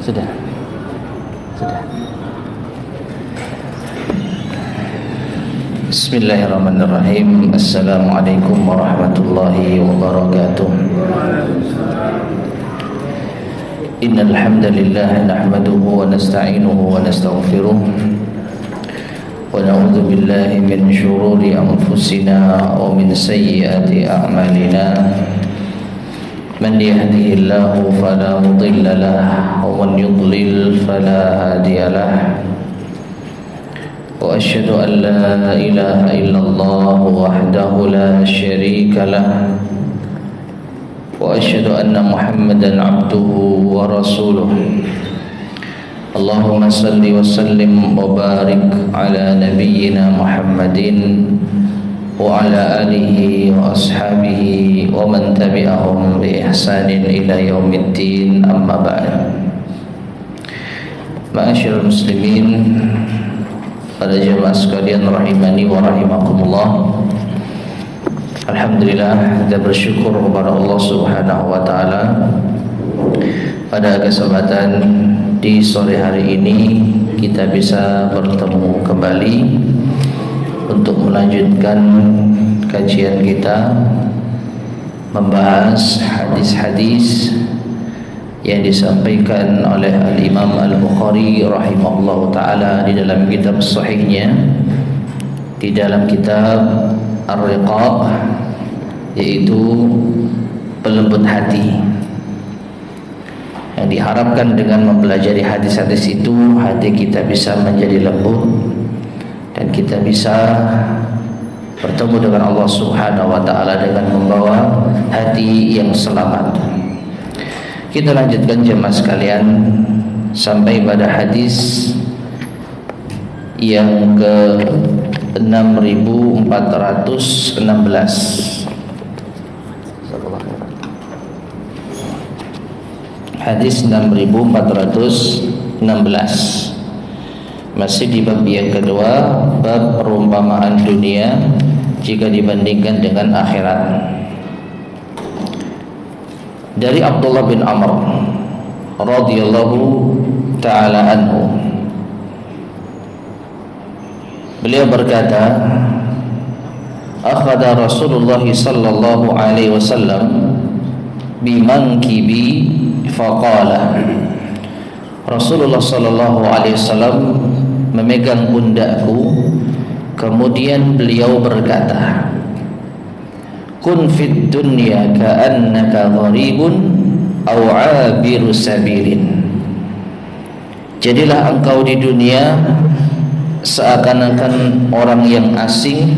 Sudah. Bismillahirrahmanirrahim. Assalamualaikum warahmatullahi wabarakatuh. Innal hamdalillah nahmaduhu wa nasta'inuhu wa nastaghfiruh wa na'udzu billahi min shururi anfusina wa min sayyiati a'malina. Man yahdihillahu fala mudilla lahu wa man yudlil fala hadiya lahu. Wa asyhadu an la ilaha illallah wahdahu la syarika lahu wa asyhadu anna Muhammadan abduhu wa rasuluh. Allahumma salli wa sallim wa barik ala nabiyyina Muhammadin wa ala alihi wa ashabihi wa man tabi'ahum bi ihsanin ila yaumiddin, amma ba'd. Ma'asyiral muslimin, para jemaah sekalian rahimani wa rahimakumullah. Alhamdulillah, kita bersyukur kepada Allah Subhanahu wa taala pada kesempatan di sore hari ini kita bisa bertemu kembali untuk melanjutkan kajian kita membahas hadis-hadis yang disampaikan oleh Al-Imam Al-Bukhari rahimahullah ta'ala di dalam kitab sahihnya, di dalam kitab Ar-Riqaq, yaitu pelembut hati. Yang diharapkan dengan mempelajari hadis-hadis itu, hati kita bisa menjadi lembut dan kita bisa bertemu dengan Allah Subhanahu wa taala dengan membawa hati yang selamat. Kita lanjutkan jemaah sekalian sampai pada hadis yang ke 6416. Hadis 6416. Masih di bab yang kedua, bab perumpamaan dunia jika dibandingkan dengan akhirat. Dari Abdullah bin Amr radhiyallahu ta'ala anhu, beliau berkata, akhadha Rasulullah sallallahu alaihi wasallam bimankibi faqala. Rasulullah sallallahu alaihi wasallam memegang pundakku, kemudian beliau berkata, kun fid dunya ka'annaka gharibun aw 'abiru sabilin. Jadilah engkau di dunia seakan-akan orang yang asing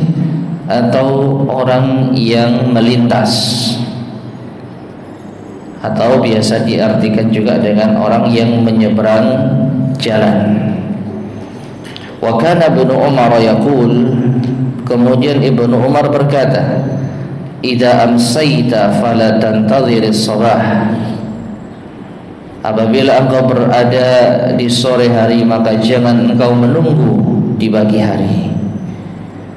atau orang yang melintas, atau biasa diartikan juga dengan orang yang menyeberang jalan. Wa kana Ibnu Umar yaqul, kemudian Ibnu Umar berkata, idza amsayta fala tantadhiris sabah. Apabila engkau berada di sore hari, maka jangan engkau menunggu di pagi hari.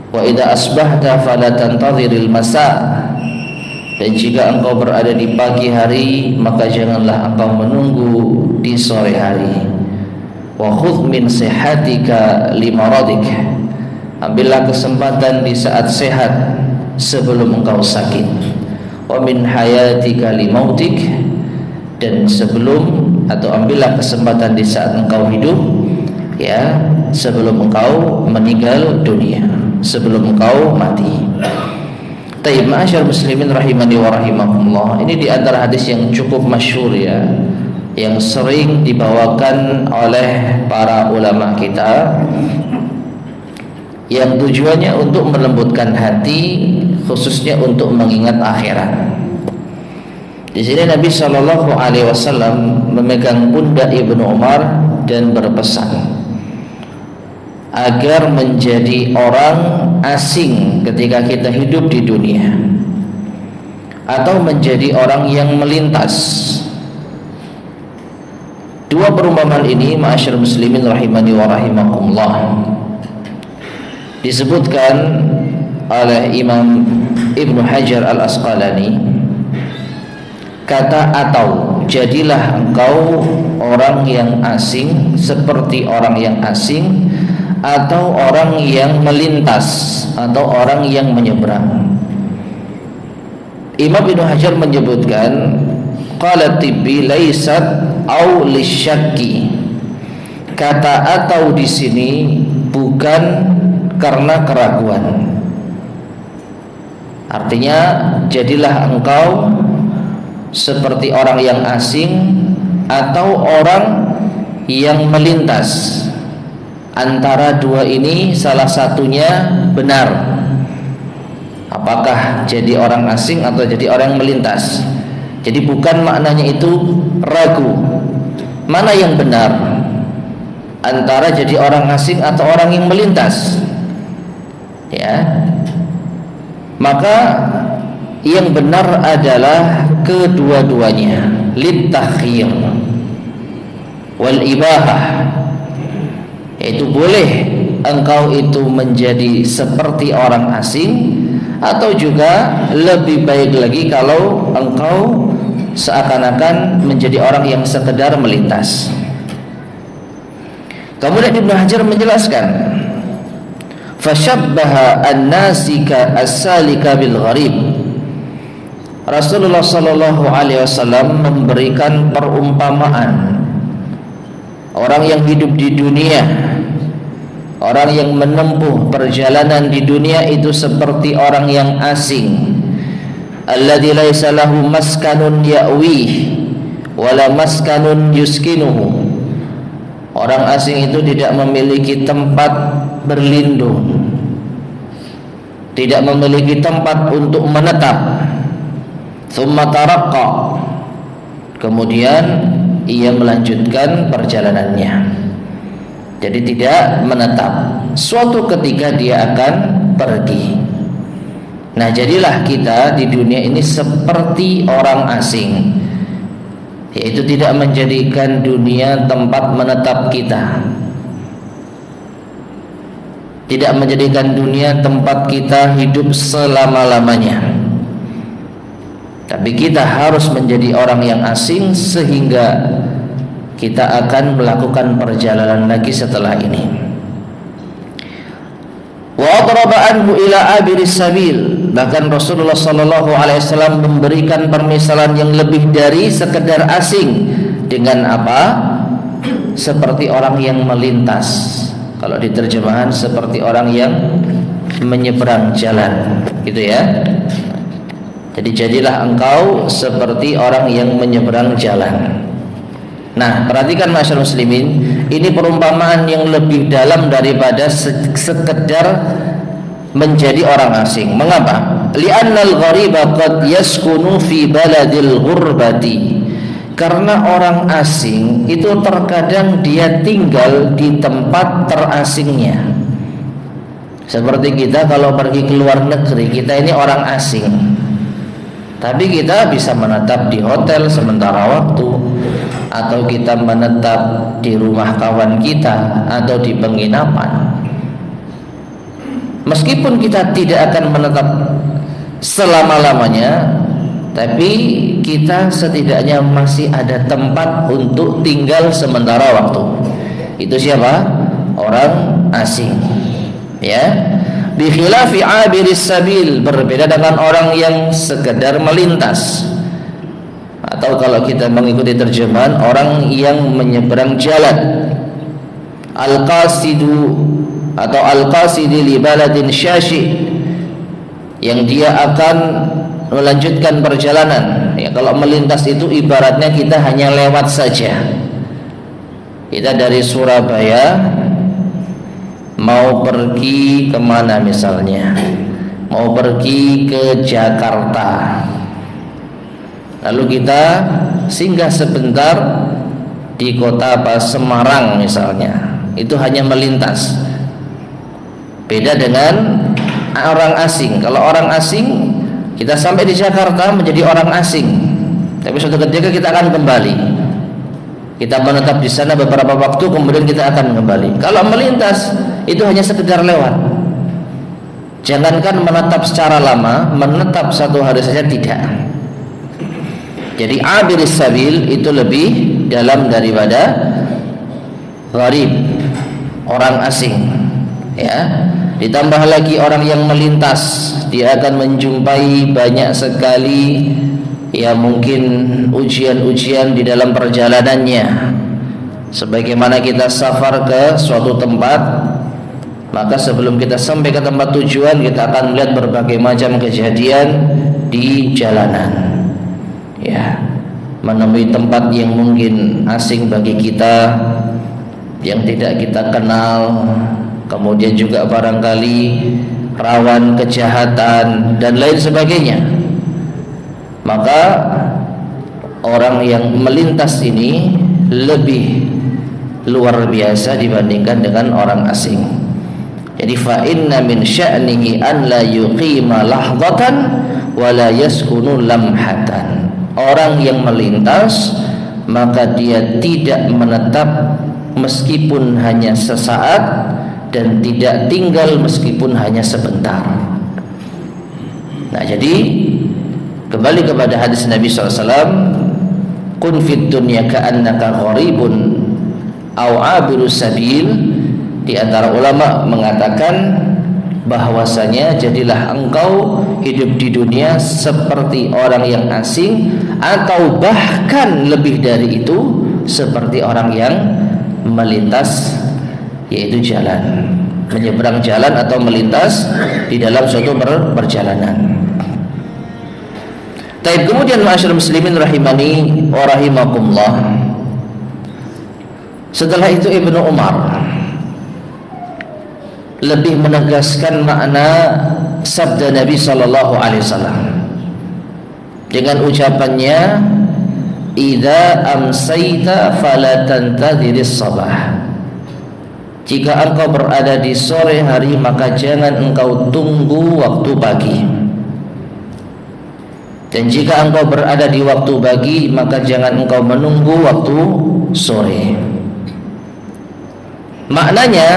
Wa idza asbahta fala tantadhiril masa. Dan jika engkau berada di pagi hari, maka janganlah engkau menunggu di sore hari. Wa khudh min sihatika limaradik. Ambillah kesempatan di saat sehat sebelum engkau sakit. Wa min hayatika limautik. Dan sebelum, atau ambillah kesempatan di saat engkau hidup, ya, sebelum engkau meninggal dunia, sebelum engkau mati. Taib, ma'asyar muslimin rahimani wa rahimakumullah. Ini di antara hadis yang cukup masyhur, ya, yang sering dibawakan oleh para ulama kita, yang tujuannya untuk melembutkan hati, khususnya untuk mengingat akhirat. Di sini Nabi Shallallahu Alaihi Wasallam memegang pundak Ibnu Umar dan berpesan agar menjadi orang asing ketika kita hidup di dunia, atau menjadi orang yang melintas. Dua perumpamaan ini, ma'asyar muslimin rahimani wa rahimakumullah, disebutkan oleh Imam Ibnu Hajar Al-Asqalani kata atau. jadilah engkau orang yang asing seperti orang yang asing, atau orang yang melintas, atau orang yang menyeberang. Imam Ibnu Hajar menyebutkan qala Tibbi laysat au lisyakki. Kata atau di sini bukan karena keraguan. Artinya jadilah engkau seperti orang yang asing atau orang yang melintas. Antara dua ini salah satunya benar. Apakah jadi orang asing atau jadi orang yang melintas? Jadi bukan maknanya itu ragu. Mana yang benar? Antara jadi orang asing atau orang yang melintas? Ya. Maka yang benar adalah kedua-duanya, littakhir wal ibahah. Yaitu boleh engkau itu menjadi seperti orang asing, atau juga lebih baik lagi kalau engkau seakan-akan menjadi orang yang sekedar melintas. Kemudian Ibnu Hajar menjelaskan, fashabbaha an-nasika as-salika bil gharib. Rasulullah sallallahu alaihi wasallam memberikan perumpamaan orang yang hidup di dunia, orang yang menempuh perjalanan di dunia itu seperti orang yang asing. Alladzi laisa lahu maskanun ya'wih wala maskanun yuskinuhu. Orang asing itu tidak memiliki tempat berlindung, tidak memiliki tempat untuk menetap. Tsumma taraqqa. Kemudian ia melanjutkan perjalanannya. Jadi tidak menetap. Suatu ketika dia akan pergi. Nah, jadilah kita di dunia ini seperti orang asing, yaitu tidak menjadikan dunia tempat menetap kita, tidak menjadikan dunia tempat kita hidup selama-lamanya. Tapi kita harus menjadi orang yang asing sehingga kita akan melakukan perjalanan lagi setelah ini. Wa adraba anhu ila abiris sabil. Bahkan Rasulullah sallallahu alaihi wasallam memberikan permisalan yang lebih dari sekedar asing. Dengan apa? Seperti orang yang melintas. Kalau di terjemahan seperti orang yang menyeberang jalan, gitu ya. Jadi jadilah engkau seperti orang yang menyeberang jalan. Nah, perhatikan masyarakat muslimin, ini perumpamaan yang lebih dalam daripada sekedar menjadi orang asing. Mengapa? Li'annal ghariba qad yaskunu fi baladil ghurbati. Karena orang asing itu terkadang dia tinggal di tempat terasingnya. Seperti kita kalau pergi ke luar negeri, kita ini orang asing. Tapi kita bisa menetap di hotel sementara waktu, atau kita menetap di rumah kawan kita, atau di penginapan. Meskipun kita tidak akan menetap selama-lamanya, tapi kita setidaknya masih ada tempat untuk tinggal sementara waktu. Itu siapa? Orang asing. Ya. Bi khilafi abiris sabil, berbeda dengan orang yang sekedar melintas. Atau kalau kita mengikuti terjemahan, orang yang menyeberang jalan. Al-qasidu atau al-qasidi li baladin syashi, yang dia akan melanjutkan perjalanan. Ya, kalau melintas itu ibaratnya kita hanya lewat saja. Kita dari Surabaya mau pergi kemana misalnya, mau pergi ke Jakarta, lalu kita singgah sebentar di kota Semarang misalnya, itu hanya melintas. Beda dengan orang asing. Kalau orang asing, kita sampai di Jakarta menjadi orang asing, tapi suatu ketika kita akan kembali. Kita menetap di sana beberapa waktu, kemudian kita akan kembali. Kalau melintas, itu hanya sekedar lewat. Jangankan menetap secara lama, menetap satu hari saja tidak. Jadi abiris sabil itu lebih dalam daripada gharib, orang asing, ya. Ditambah lagi orang yang melintas, dia akan menjumpai banyak sekali ya mungkin ujian-ujian di dalam perjalanannya. Sebagaimana kita safar ke suatu tempat, maka sebelum kita sampai ke tempat tujuan, kita akan melihat berbagai macam kejadian di jalanan. Ya, menemui tempat yang mungkin asing bagi kita, yang tidak kita kenal, kemudian juga barangkali rawan kejahatan dan lain sebagainya. Maka orang yang melintas ini lebih luar biasa dibandingkan dengan orang asing. Jadi fa inna min sya'nihi an la yuqima lahdatan wa la yaskunu lamhatan. Orang yang melintas maka dia tidak menetap meskipun hanya sesaat dan tidak tinggal meskipun hanya sebentar. Nah, jadi kembali kepada hadis Nabi SAW, kun fid dunya ka'annaka gharibun aw abiru sabil. Di antara ulama mengatakan bahwasanya jadilah engkau hidup di dunia seperti orang yang asing, atau bahkan lebih dari itu seperti orang yang melintas, yaitu jalan, menyeberang jalan atau melintas di dalam suatu perjalanan. Taib, kemudian ma'asyiral muslimin rahimani wa rahimakumullah, setelah itu Ibnu Umar lebih menegaskan makna sabda Nabi sallallahu alaihi wasallam dengan ucapannya, idza amsayta fala tantadhiris sabah. Jika engkau berada di sore hari, maka jangan engkau tunggu waktu pagi. Dan jika engkau berada di waktu pagi, maka jangan engkau menunggu waktu sore. Maknanya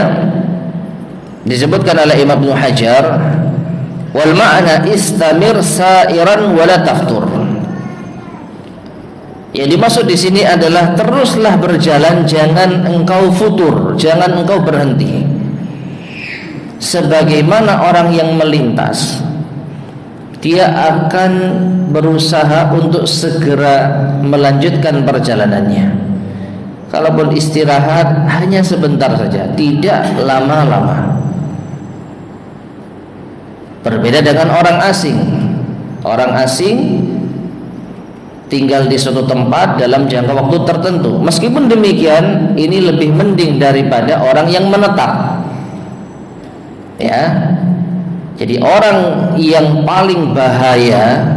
disebutkan oleh Imam Ibnu Hajar, wal ma'na istamir sa'iran wala taftur. Yang dimaksud di sini adalah teruslah berjalan, jangan engkau futur, jangan engkau berhenti. Sebagaimana orang yang melintas, dia akan berusaha untuk segera melanjutkan perjalanannya. Kalaupun istirahat hanya sebentar saja, tidak lama-lama. Berbeda dengan orang asing. Orang asing tinggal di suatu tempat dalam jangka waktu tertentu. Meskipun demikian, ini lebih mending daripada orang yang menetap. Ya. Jadi orang yang paling bahaya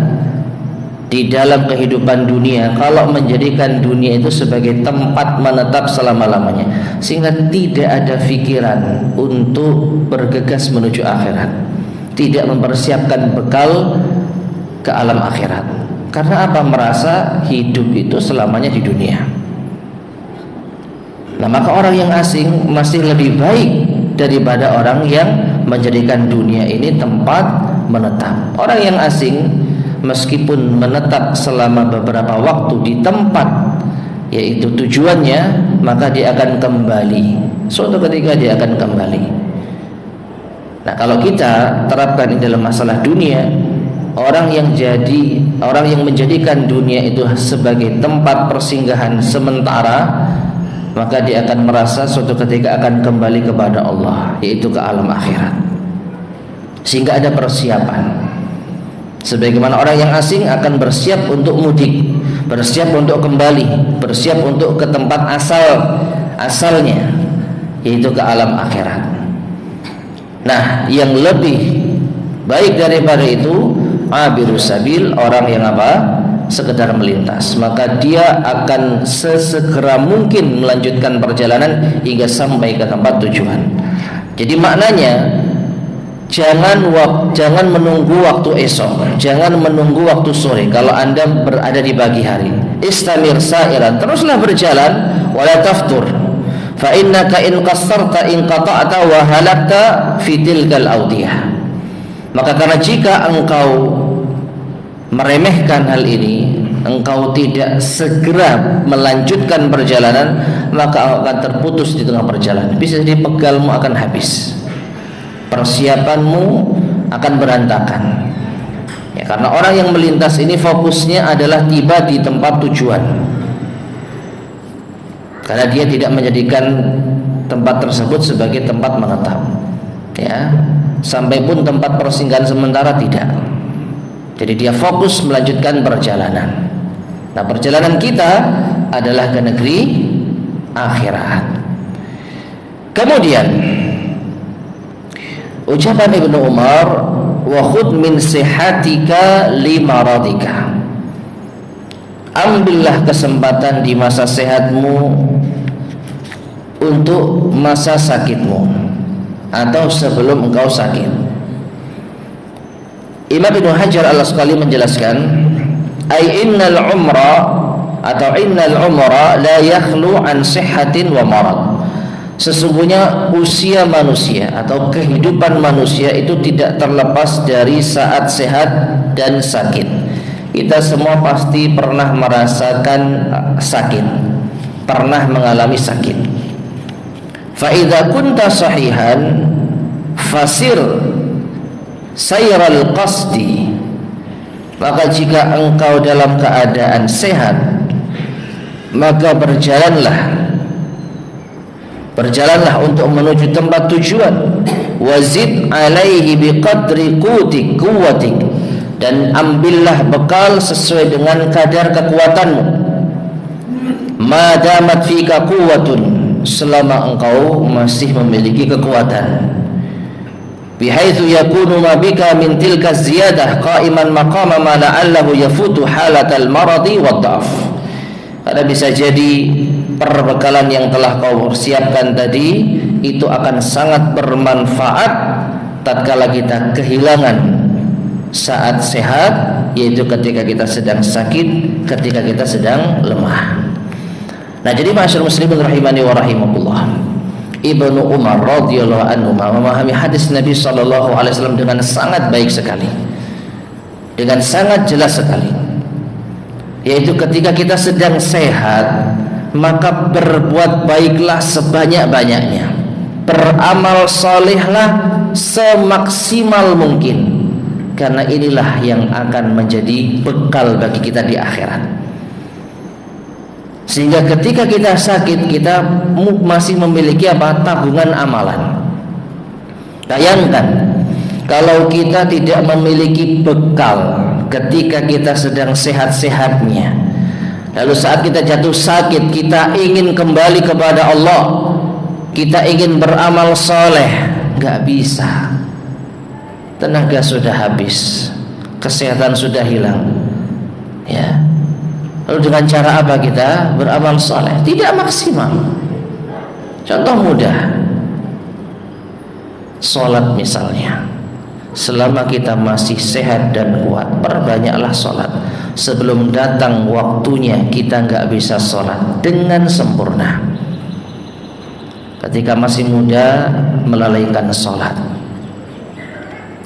di dalam kehidupan dunia kalau menjadikan dunia itu sebagai tempat menetap selama-lamanya, sehingga tidak ada pikiran untuk bergegas menuju akhirat, tidak mempersiapkan bekal ke alam akhirat. Karena apa? Merasa hidup itu selamanya di dunia. Nah, maka orang yang asing masih lebih baik daripada orang yang menjadikan dunia ini tempat menetap. Orang yang asing meskipun menetap selama beberapa waktu di tempat yaitu tujuannya, maka dia akan kembali. Suatu ketika dia akan kembali. Nah, kalau kita terapkan ini dalam masalah dunia, orang yang menjadikan dunia itu sebagai tempat persinggahan sementara, maka dia akan merasa suatu ketika akan kembali kepada Allah, yaitu ke alam akhirat. Sehingga ada persiapan. Sebagaimana orang yang asing akan bersiap untuk mudik, bersiap untuk kembali, bersiap untuk ke tempat asalnya, yaitu ke alam akhirat. Nah, yang lebih baik daripada itu abirus sabil, orang yang apa? Sekedar melintas. Maka dia akan sesegera mungkin melanjutkan perjalanan hingga sampai ke tempat tujuan. Jadi maknanya jangan menunggu waktu esok, jangan menunggu waktu sore. Kalau Anda berada di pagi hari, istamir sa'iran, teruslah berjalan, wala taftur. Fa innaka in qassarta in qata'ta wa halakta fi tilkal awdiyah. Maka karena jika engkau meremehkan hal ini, engkau tidak segera melanjutkan perjalanan, maka akan terputus di tengah perjalanan. Bisa jadi pegalmu akan habis, persiapanmu akan berantakan. Ya, karena orang yang melintas ini fokusnya adalah tiba di tempat tujuan, karena dia tidak menjadikan tempat tersebut sebagai tempat menetap. Ya, sampai pun tempat persinggahan sementara tidak. Jadi dia fokus melanjutkan perjalanan. Nah, perjalanan kita adalah ke negeri akhirat. Kemudian ucapan Ibnu Umar, wa khudh min sihatika li maradika. Ambillah kesempatan di masa sehatmu untuk masa sakitmu atau sebelum engkau sakit. Imam Ibnu Hajar Al-Asqalani menjelaskan, ay innal umra atau innal umra la yakhlu an sihhatin wa marad. Sesungguhnya usia manusia atau kehidupan manusia itu tidak terlepas dari saat sehat dan sakit. Kita semua pasti pernah merasakan sakit, pernah mengalami sakit. Fa idza kunta sahihan fasir sayral qasdi, maka jika engkau dalam keadaan sehat, maka berjalanlah untuk menuju tempat tujuan. Wazid alaihi biqadri quwwatik, dan ambillah bekal sesuai dengan kadar kekuatanmu. Madamat fika quwwatun, selama engkau masih memiliki kekuatan. Bihaitsu yakunu ma bika min tilka ziyadah qa'iman maqama ma la'allahu yafutu halatal maradi wad dha'f. Karena bisa jadi perbekalan yang telah kau siapkan tadi itu akan sangat bermanfaat tatkala kita kehilangan saat sehat, yaitu ketika kita sedang sakit, ketika kita sedang lemah. Nah, jadi ma'asyiral muslimin rahimani wa rahimakumullah, Ibnu Umar radhiyallahu anhu memahami hadis Nabi sallallahu alaihi wasallam dengan sangat baik sekali, dengan sangat jelas sekali, yaitu ketika kita sedang sehat, maka berbuat baiklah sebanyak-banyaknya, beramal salehlah semaksimal mungkin, karena inilah yang akan menjadi bekal bagi kita di akhirat. Sehingga ketika kita sakit, kita masih memiliki tabungan amalan. Bayangkan kalau kita tidak memiliki bekal ketika kita sedang sehat-sehatnya, lalu saat kita jatuh sakit, kita ingin kembali kepada Allah, kita ingin beramal soleh, gak bisa. Tenaga sudah habis, kesehatan sudah hilang. Ya, lalu dengan cara apa kita beramal soleh? Tidak maksimal. Contoh mudah, sholat misalnya. Selama kita masih sehat dan kuat, perbanyaklah sholat. Sebelum datang waktunya kita nggak bisa sholat dengan sempurna. Ketika masih muda melalaikan sholat,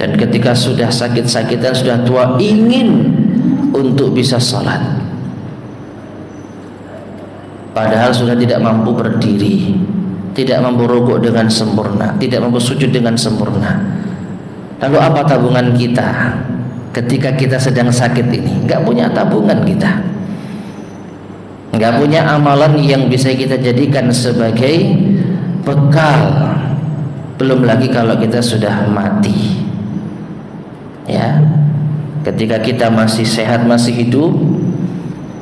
dan ketika sudah sakit-sakitan, sudah tua, ingin untuk bisa sholat, padahal sudah tidak mampu berdiri, tidak mampu rukuk dengan sempurna, tidak mampu sujud dengan sempurna. Lalu apa tabungan kita ketika kita sedang sakit ini? Gak punya tabungan kita, gak punya amalan yang bisa kita jadikan sebagai bekal. Belum lagi kalau kita sudah mati. Ya, ketika kita masih sehat, masih hidup,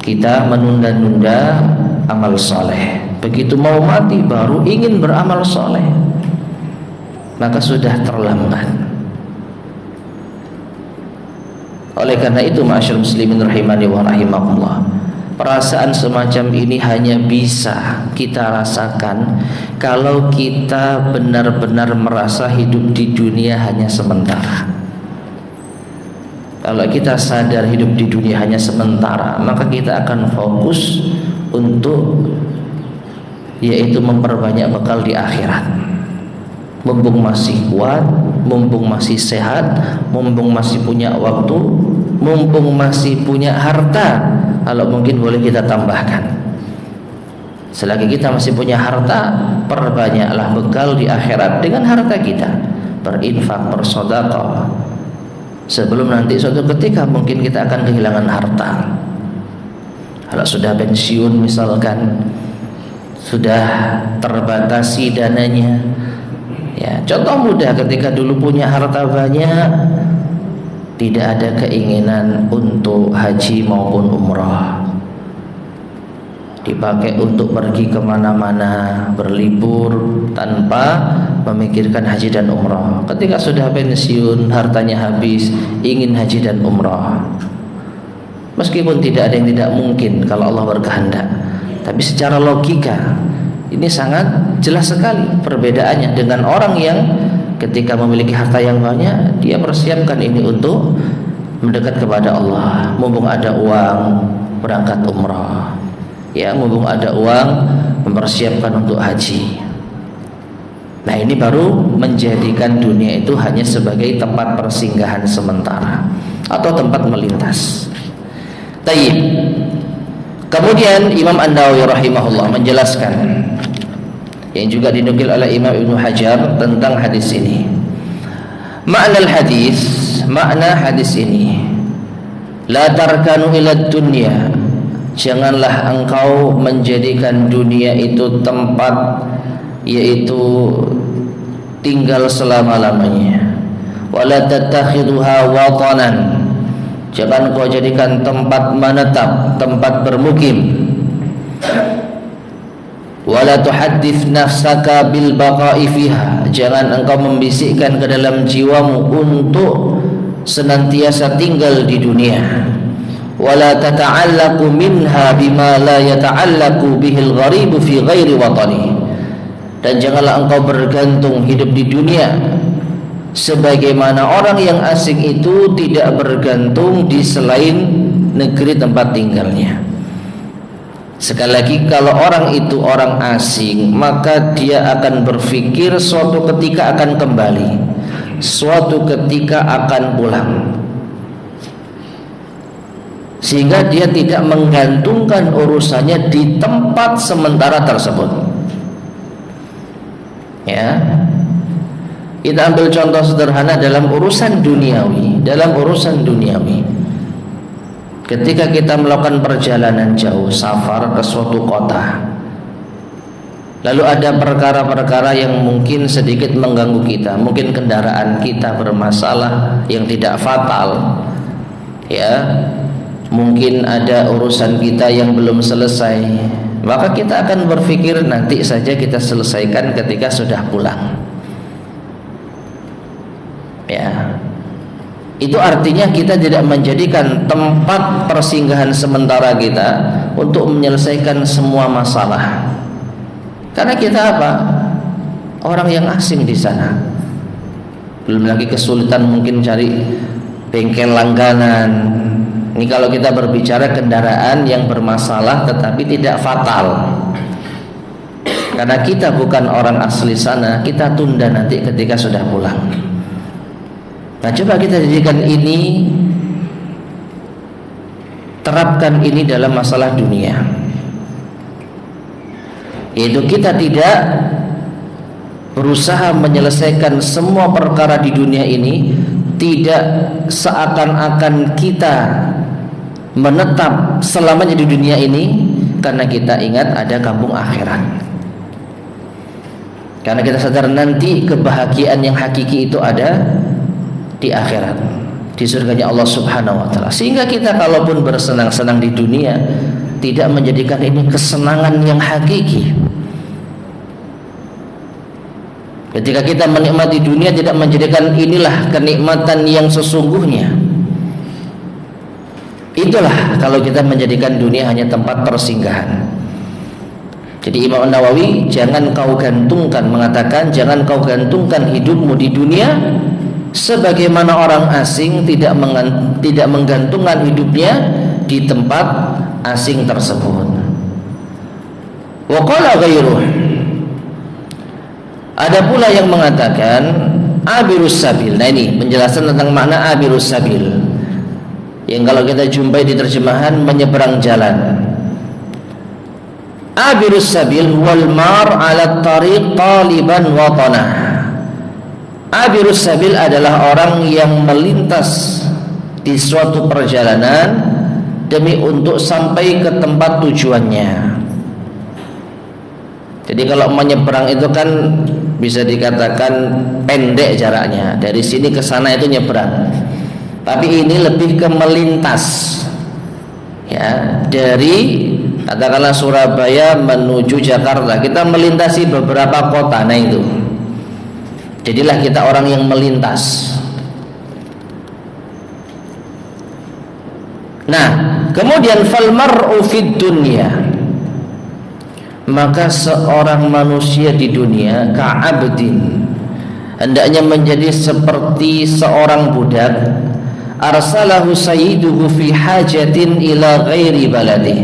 kita menunda-nunda amal soleh. Begitu mau mati baru ingin beramal soleh, maka sudah terlambat. Oleh karena itu, ma'asyiral muslimin rahimani wa rahimakumullah, perasaan semacam ini hanya bisa kita rasakan kalau kita benar-benar merasa hidup di dunia hanya sementara. Kalau kita sadar hidup di dunia hanya sementara, maka kita akan fokus untuk yaitu memperbanyak bekal di akhirat. Mumpung masih kuat, mumpung masih sehat, mumpung masih punya waktu, mumpung masih punya harta, kalau mungkin boleh kita tambahkan. Selagi kita masih punya harta, perbanyaklah bekal di akhirat dengan harta kita. Berinfak, bersedekah. Sebelum nanti suatu ketika mungkin kita akan kehilangan harta. Kalau sudah pensiun misalkan, sudah terbatasi dananya. Ya, contoh mudah, ketika dulu punya harta banyak, tidak ada keinginan untuk haji maupun umrah, dipakai untuk pergi kemana-mana, berlibur tanpa memikirkan haji dan umrah. Ketika sudah pensiun, hartanya habis, ingin haji dan umrah. Meskipun tidak ada yang tidak mungkin kalau Allah berkehendak, tapi secara logika ini sangat jelas sekali perbedaannya dengan orang yang ketika memiliki harta yang banyak, dia persiapkan ini untuk mendekat kepada Allah. Mumpung ada uang, berangkat umrah. Ya, mumpung ada uang, mempersiapkan untuk haji. Nah, ini baru menjadikan dunia itu hanya sebagai tempat persinggahan sementara atau tempat melintas. Tayyib. Kemudian Imam An-Nawawi rahimahullah menjelaskan, yang juga dinukil oleh Imam Ibnu Hajar tentang hadis ini. Makna hadis, makna hadis ini, la tarkanu ila dunya, janganlah engkau menjadikan dunia itu tempat, yaitu tinggal selama-lamanya. Wala tattakhidhuha watanan, jangan kau jadikan tempat menetap, tempat bermukim. Wala tuhaddits nafsaka bil baqa'i fiha, jangan engkau membisikkan ke dalam jiwamu untuk senantiasa tinggal di dunia. Wala tata'allaqu minha bima la yata'allaqu bihil gharibu fi ghairi watani, dan janganlah engkau bergantung hidup di dunia sebagaimana orang yang asing itu tidak bergantung di selain negeri tempat tinggalnya. Sekali lagi, kalau orang itu orang asing, maka dia akan berpikir suatu ketika akan kembali, suatu ketika akan pulang, sehingga dia tidak menggantungkan urusannya di tempat sementara tersebut. Ya, kita ambil contoh sederhana dalam urusan duniawi. Ketika kita melakukan perjalanan jauh, safar ke suatu kota, lalu ada perkara-perkara yang mungkin sedikit mengganggu kita, mungkin kendaraan kita bermasalah yang tidak fatal, ya, mungkin ada urusan kita yang belum selesai, maka kita akan berpikir nanti saja kita selesaikan ketika sudah pulang. Ya, itu artinya kita tidak menjadikan tempat persinggahan sementara kita untuk menyelesaikan semua masalah. Karena kita apa? Orang yang asing di sana. Belum lagi kesulitan mungkin cari bengkel langganan. Ini kalau kita berbicara kendaraan yang bermasalah tetapi tidak fatal. Karena kita bukan orang asli sana, kita tunda nanti ketika sudah pulang. Nah, coba kita jadikan ini, terapkan ini dalam masalah dunia, yaitu kita tidak berusaha menyelesaikan semua perkara di dunia ini, tidak seakan-akan kita menetap selamanya di dunia ini, karena kita ingat ada kampung akhirat, karena kita sadar nanti kebahagiaan yang hakiki itu ada di akhirat, di surganya Allah Subhanahu wa ta'ala. Sehingga kita kalaupun bersenang-senang di dunia, tidak menjadikan ini kesenangan yang hakiki. Ketika kita menikmati dunia, tidak menjadikan inilah kenikmatan yang sesungguhnya. Itulah kalau kita menjadikan dunia hanya tempat persinggahan. Jadi Imam Nawawi jangan kau gantungkan, mengatakan jangan kau gantungkan hidupmu di dunia sebagaimana orang asing tidak menggantungkan hidupnya di tempat asing tersebut. Wa qala ghairuh, ada pula yang mengatakan abirus sabil. Nah, ini penjelasan tentang makna abirus sabil. yang kalau kita jumpai di terjemahan menyeberang jalan. Abirus sabil wal mar 'ala tariq taliban watanah. Abirus sabil adalah orang yang melintas di suatu perjalanan demi untuk sampai ke tempat tujuannya. Jadi kalau menyeberang itu kan bisa dikatakan pendek jaraknya, dari sini ke sana itu nyeberang. Tapi ini lebih ke melintas, ya, dari katakanlah Surabaya menuju Jakarta, kita melintasi beberapa kota. Nah itu, jadilah kita orang yang melintas. Nah, kemudian fal mar'u fid dunya, maka seorang manusia di dunia ka'abdin, hendaknya menjadi seperti seorang budak arsalahu sayyiduhu fi hajatin ila ghairi baladih,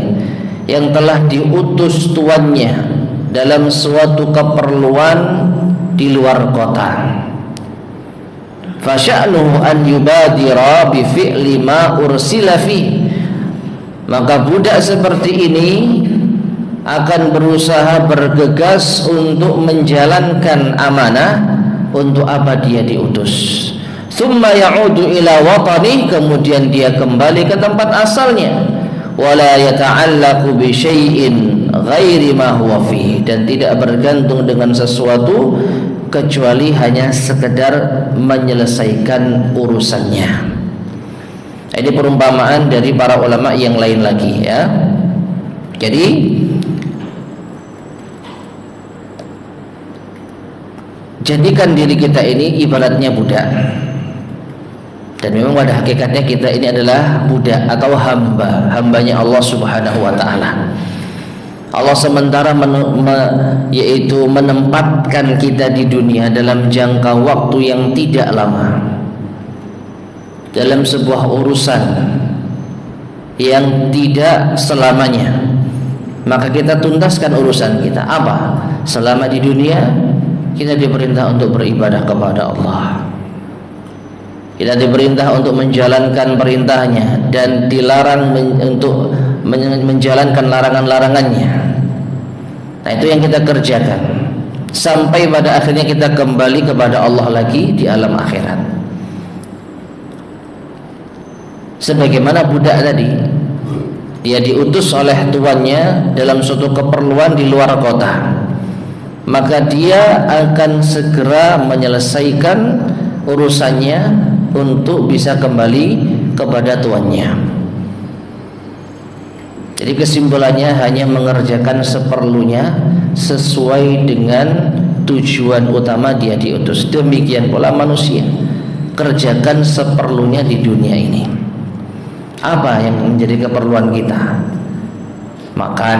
yang telah diutus tuannya dalam suatu keperluan di luar kota. Fasya'nuhu an yubadira bi fi'li ma ursila fi, maka budak seperti ini akan berusaha bergegas untuk menjalankan amanah untuk apa dia diutus. Tsumma ya'udu ila watani, kemudian dia kembali ke tempat asalnya. Wala yata'allaqu bi syai'in ghairi ma huwa fi, dan tidak bergantung dengan sesuatu kecuali hanya sekedar menyelesaikan urusannya. Ini perumpamaan dari para ulama yang lain lagi, ya. Jadi jadikan diri kita ini ibaratnya budak. Dan memang pada hakikatnya kita ini adalah budak atau hambanya Allah Subhanahu wa ta'ala. Allah sementara yaitu menempatkan kita di dunia dalam jangka waktu yang tidak lama, dalam sebuah urusan yang tidak selamanya. Maka kita tuntaskan urusan kita. Apa? Selama di dunia kita diperintah untuk beribadah kepada Allah, kita diperintah untuk menjalankan perintahnya dan dilarang untuk menjalankan larangan-larangannya. Nah, itu yang kita kerjakan sampai pada akhirnya kita kembali kepada Allah lagi di alam akhirat. Sebagaimana budak tadi, dia diutus oleh tuannya dalam suatu keperluan di luar kota, maka dia akan segera menyelesaikan urusannya untuk bisa kembali kepada tuannya. Jadi kesimpulannya hanya mengerjakan seperlunya sesuai dengan tujuan utama dia diutus. Demikian pula manusia, kerjakan seperlunya di dunia ini. Apa yang menjadi keperluan kita? Makan,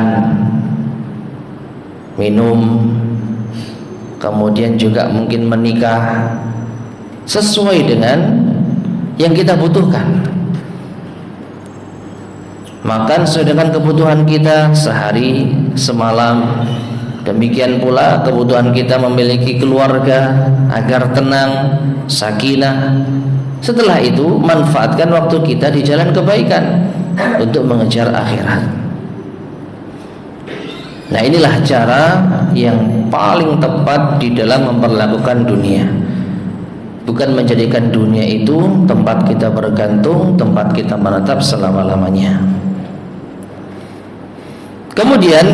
minum, kemudian juga mungkin menikah, sesuai dengan yang kita butuhkan. Makan sesuai dengan kebutuhan kita sehari semalam. Demikian pula kebutuhan kita memiliki keluarga agar tenang, sakinah. Setelah itu manfaatkan waktu kita di jalan kebaikan untuk mengejar akhirat. Nah, inilah cara yang paling tepat di dalam memperlakukan dunia. Bukan menjadikan dunia itu tempat kita bergantung, tempat kita menetap selama-lamanya. Kemudian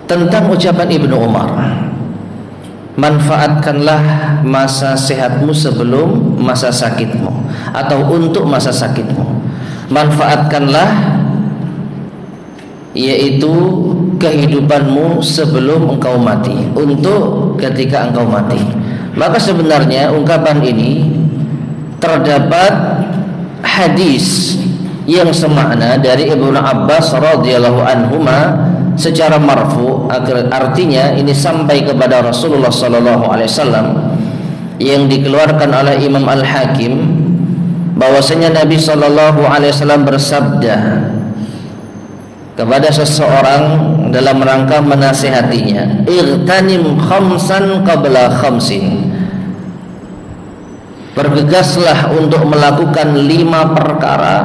tentang ucapan Ibnu Umar, manfaatkanlah masa sehatmu sebelum masa sakitmu, atau untuk masa sakitmu. Manfaatkanlah yaitu kehidupanmu sebelum engkau mati, untuk ketika engkau mati. Maka sebenarnya ungkapan ini terdapat hadis yang semakna dari Ibnu Abbas radhiyallahu anhuma secara marfu, artinya ini sampai kepada Rasulullah sallallahu alaihi wasallam, yang dikeluarkan oleh Imam Al-Hakim, bahwasanya Nabi sallallahu alaihi wasallam bersabda kepada seseorang dalam rangka menasihatinya, "Igtanim khamsan qabla khamsin." bergegaslah untuk melakukan 5 perkara,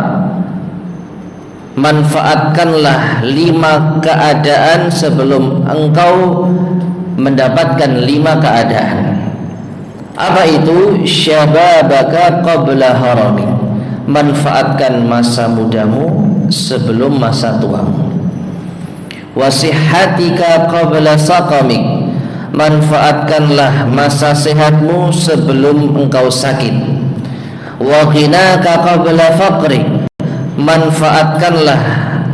manfaatkanlah 5 keadaan sebelum engkau mendapatkan 5 keadaan. Apa itu? Syababaka qabla haramik, manfaatkan masa mudamu sebelum masa tuamu. Wasihatika qabla saqamik, manfaatkanlah masa sehatmu sebelum engkau sakit. Wa ghinaka qabla faqrik, manfaatkanlah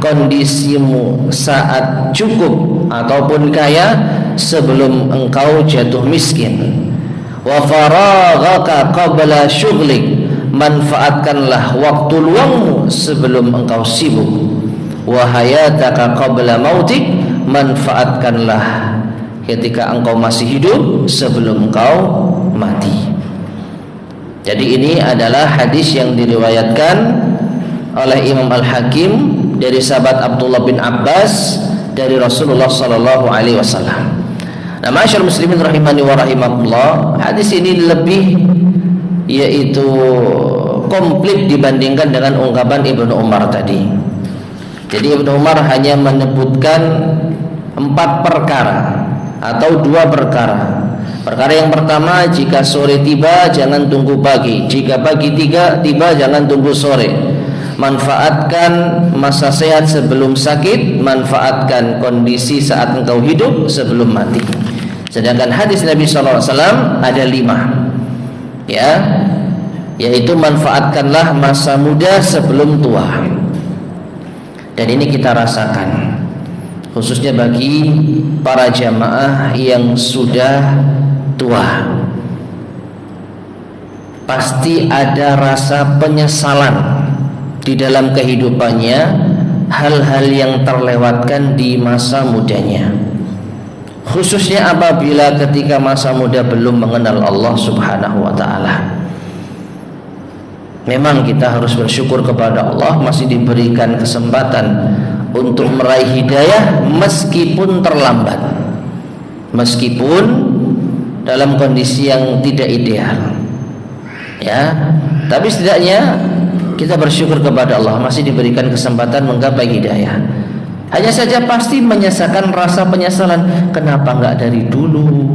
kondisimu saat cukup ataupun kaya sebelum engkau jatuh miskin. Wa faraghaka qabla syughlik, manfaatkanlah waktu luangmu sebelum engkau sibuk. Wa hayataka qabla mautik, manfaatkanlah ketika engkau masih hidup sebelum engkau mati. Jadi ini adalah hadis yang diriwayatkan oleh Imam Al-Hakim dari sahabat Abdullah bin Abbas dari Rasulullah sallallahu alaihi wasallam. Nah, masyaallah muslimin rahimani wa rahimakumullah, hadis ini lebih yaitu komplit dibandingkan dengan ungkapan Ibnu Umar tadi. Jadi Ibnu Umar hanya menyebutkan 4 perkara atau 2 perkara. Perkara yang pertama, jika sore tiba jangan tunggu pagi, jika pagi tiba jangan tunggu sore. Manfaatkan masa sehat sebelum sakit, manfaatkan kondisi saat engkau hidup sebelum mati. Sedangkan hadis Nabi SAW ada 5, ya, yaitu manfaatkanlah masa muda sebelum tua. Dan ini kita rasakan khususnya bagi para jamaah yang sudah tua. Pasti ada rasa penyesalan di dalam kehidupannya, hal-hal yang terlewatkan di masa mudanya, khususnya apabila ketika masa muda belum mengenal Allah Subhanahu wa ta'ala. Memang kita harus bersyukur kepada Allah masih diberikan kesempatan untuk meraih hidayah meskipun terlambat, meskipun dalam kondisi yang tidak ideal, ya. Tapi setidaknya kita bersyukur kepada Allah masih diberikan kesempatan menggapai hidayah. Hanya saja pasti menyisakan rasa penyesalan, kenapa enggak dari dulu,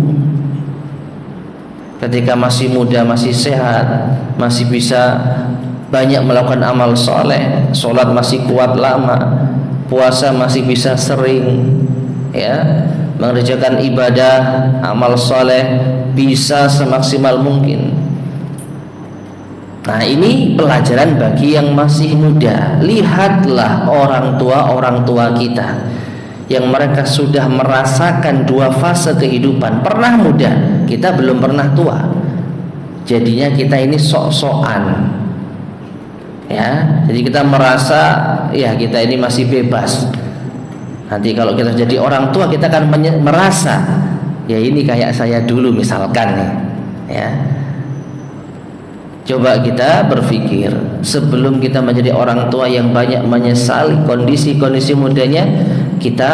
ketika masih muda, masih sehat, masih bisa banyak melakukan amal soleh, sholat masih kuat lama, puasa masih bisa sering, ya, mengerjakan ibadah, amal soleh bisa semaksimal mungkin. Nah, ini pelajaran bagi yang masih muda. Lihatlah orang tua kita yang mereka sudah merasakan 2 fase kehidupan. Pernah muda, kita belum pernah tua. Jadinya kita ini sok-sokan, ya. Jadi kita merasa ya kita ini masih bebas. Nanti kalau kita jadi orang tua, kita akan merasa ya ini kayak saya dulu misalkan nih, ya. Coba kita berpikir sebelum kita menjadi orang tua yang banyak menyesali kondisi-kondisi mudanya, kita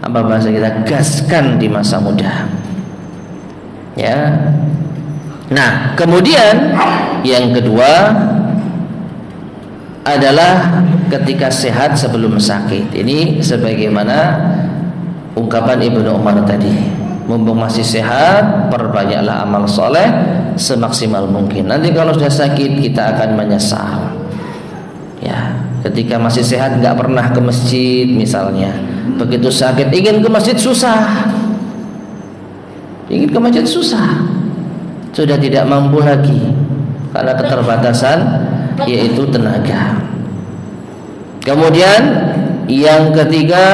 apa bahasa kita gaskan di masa muda, ya. Nah, kemudian yang kedua adalah ketika sehat sebelum sakit. Ini sebagaimana ungkapan Ibnu Umar tadi, mumpung masih sehat perbanyaklah amal soleh semaksimal mungkin. Nanti kalau sudah sakit kita akan menyesal, ya. Ketika masih sehat nggak pernah ke masjid misalnya, begitu sakit ingin ke masjid susah, sudah tidak mampu lagi karena keterbatasan yaitu tenaga. Kemudian yang ketiga,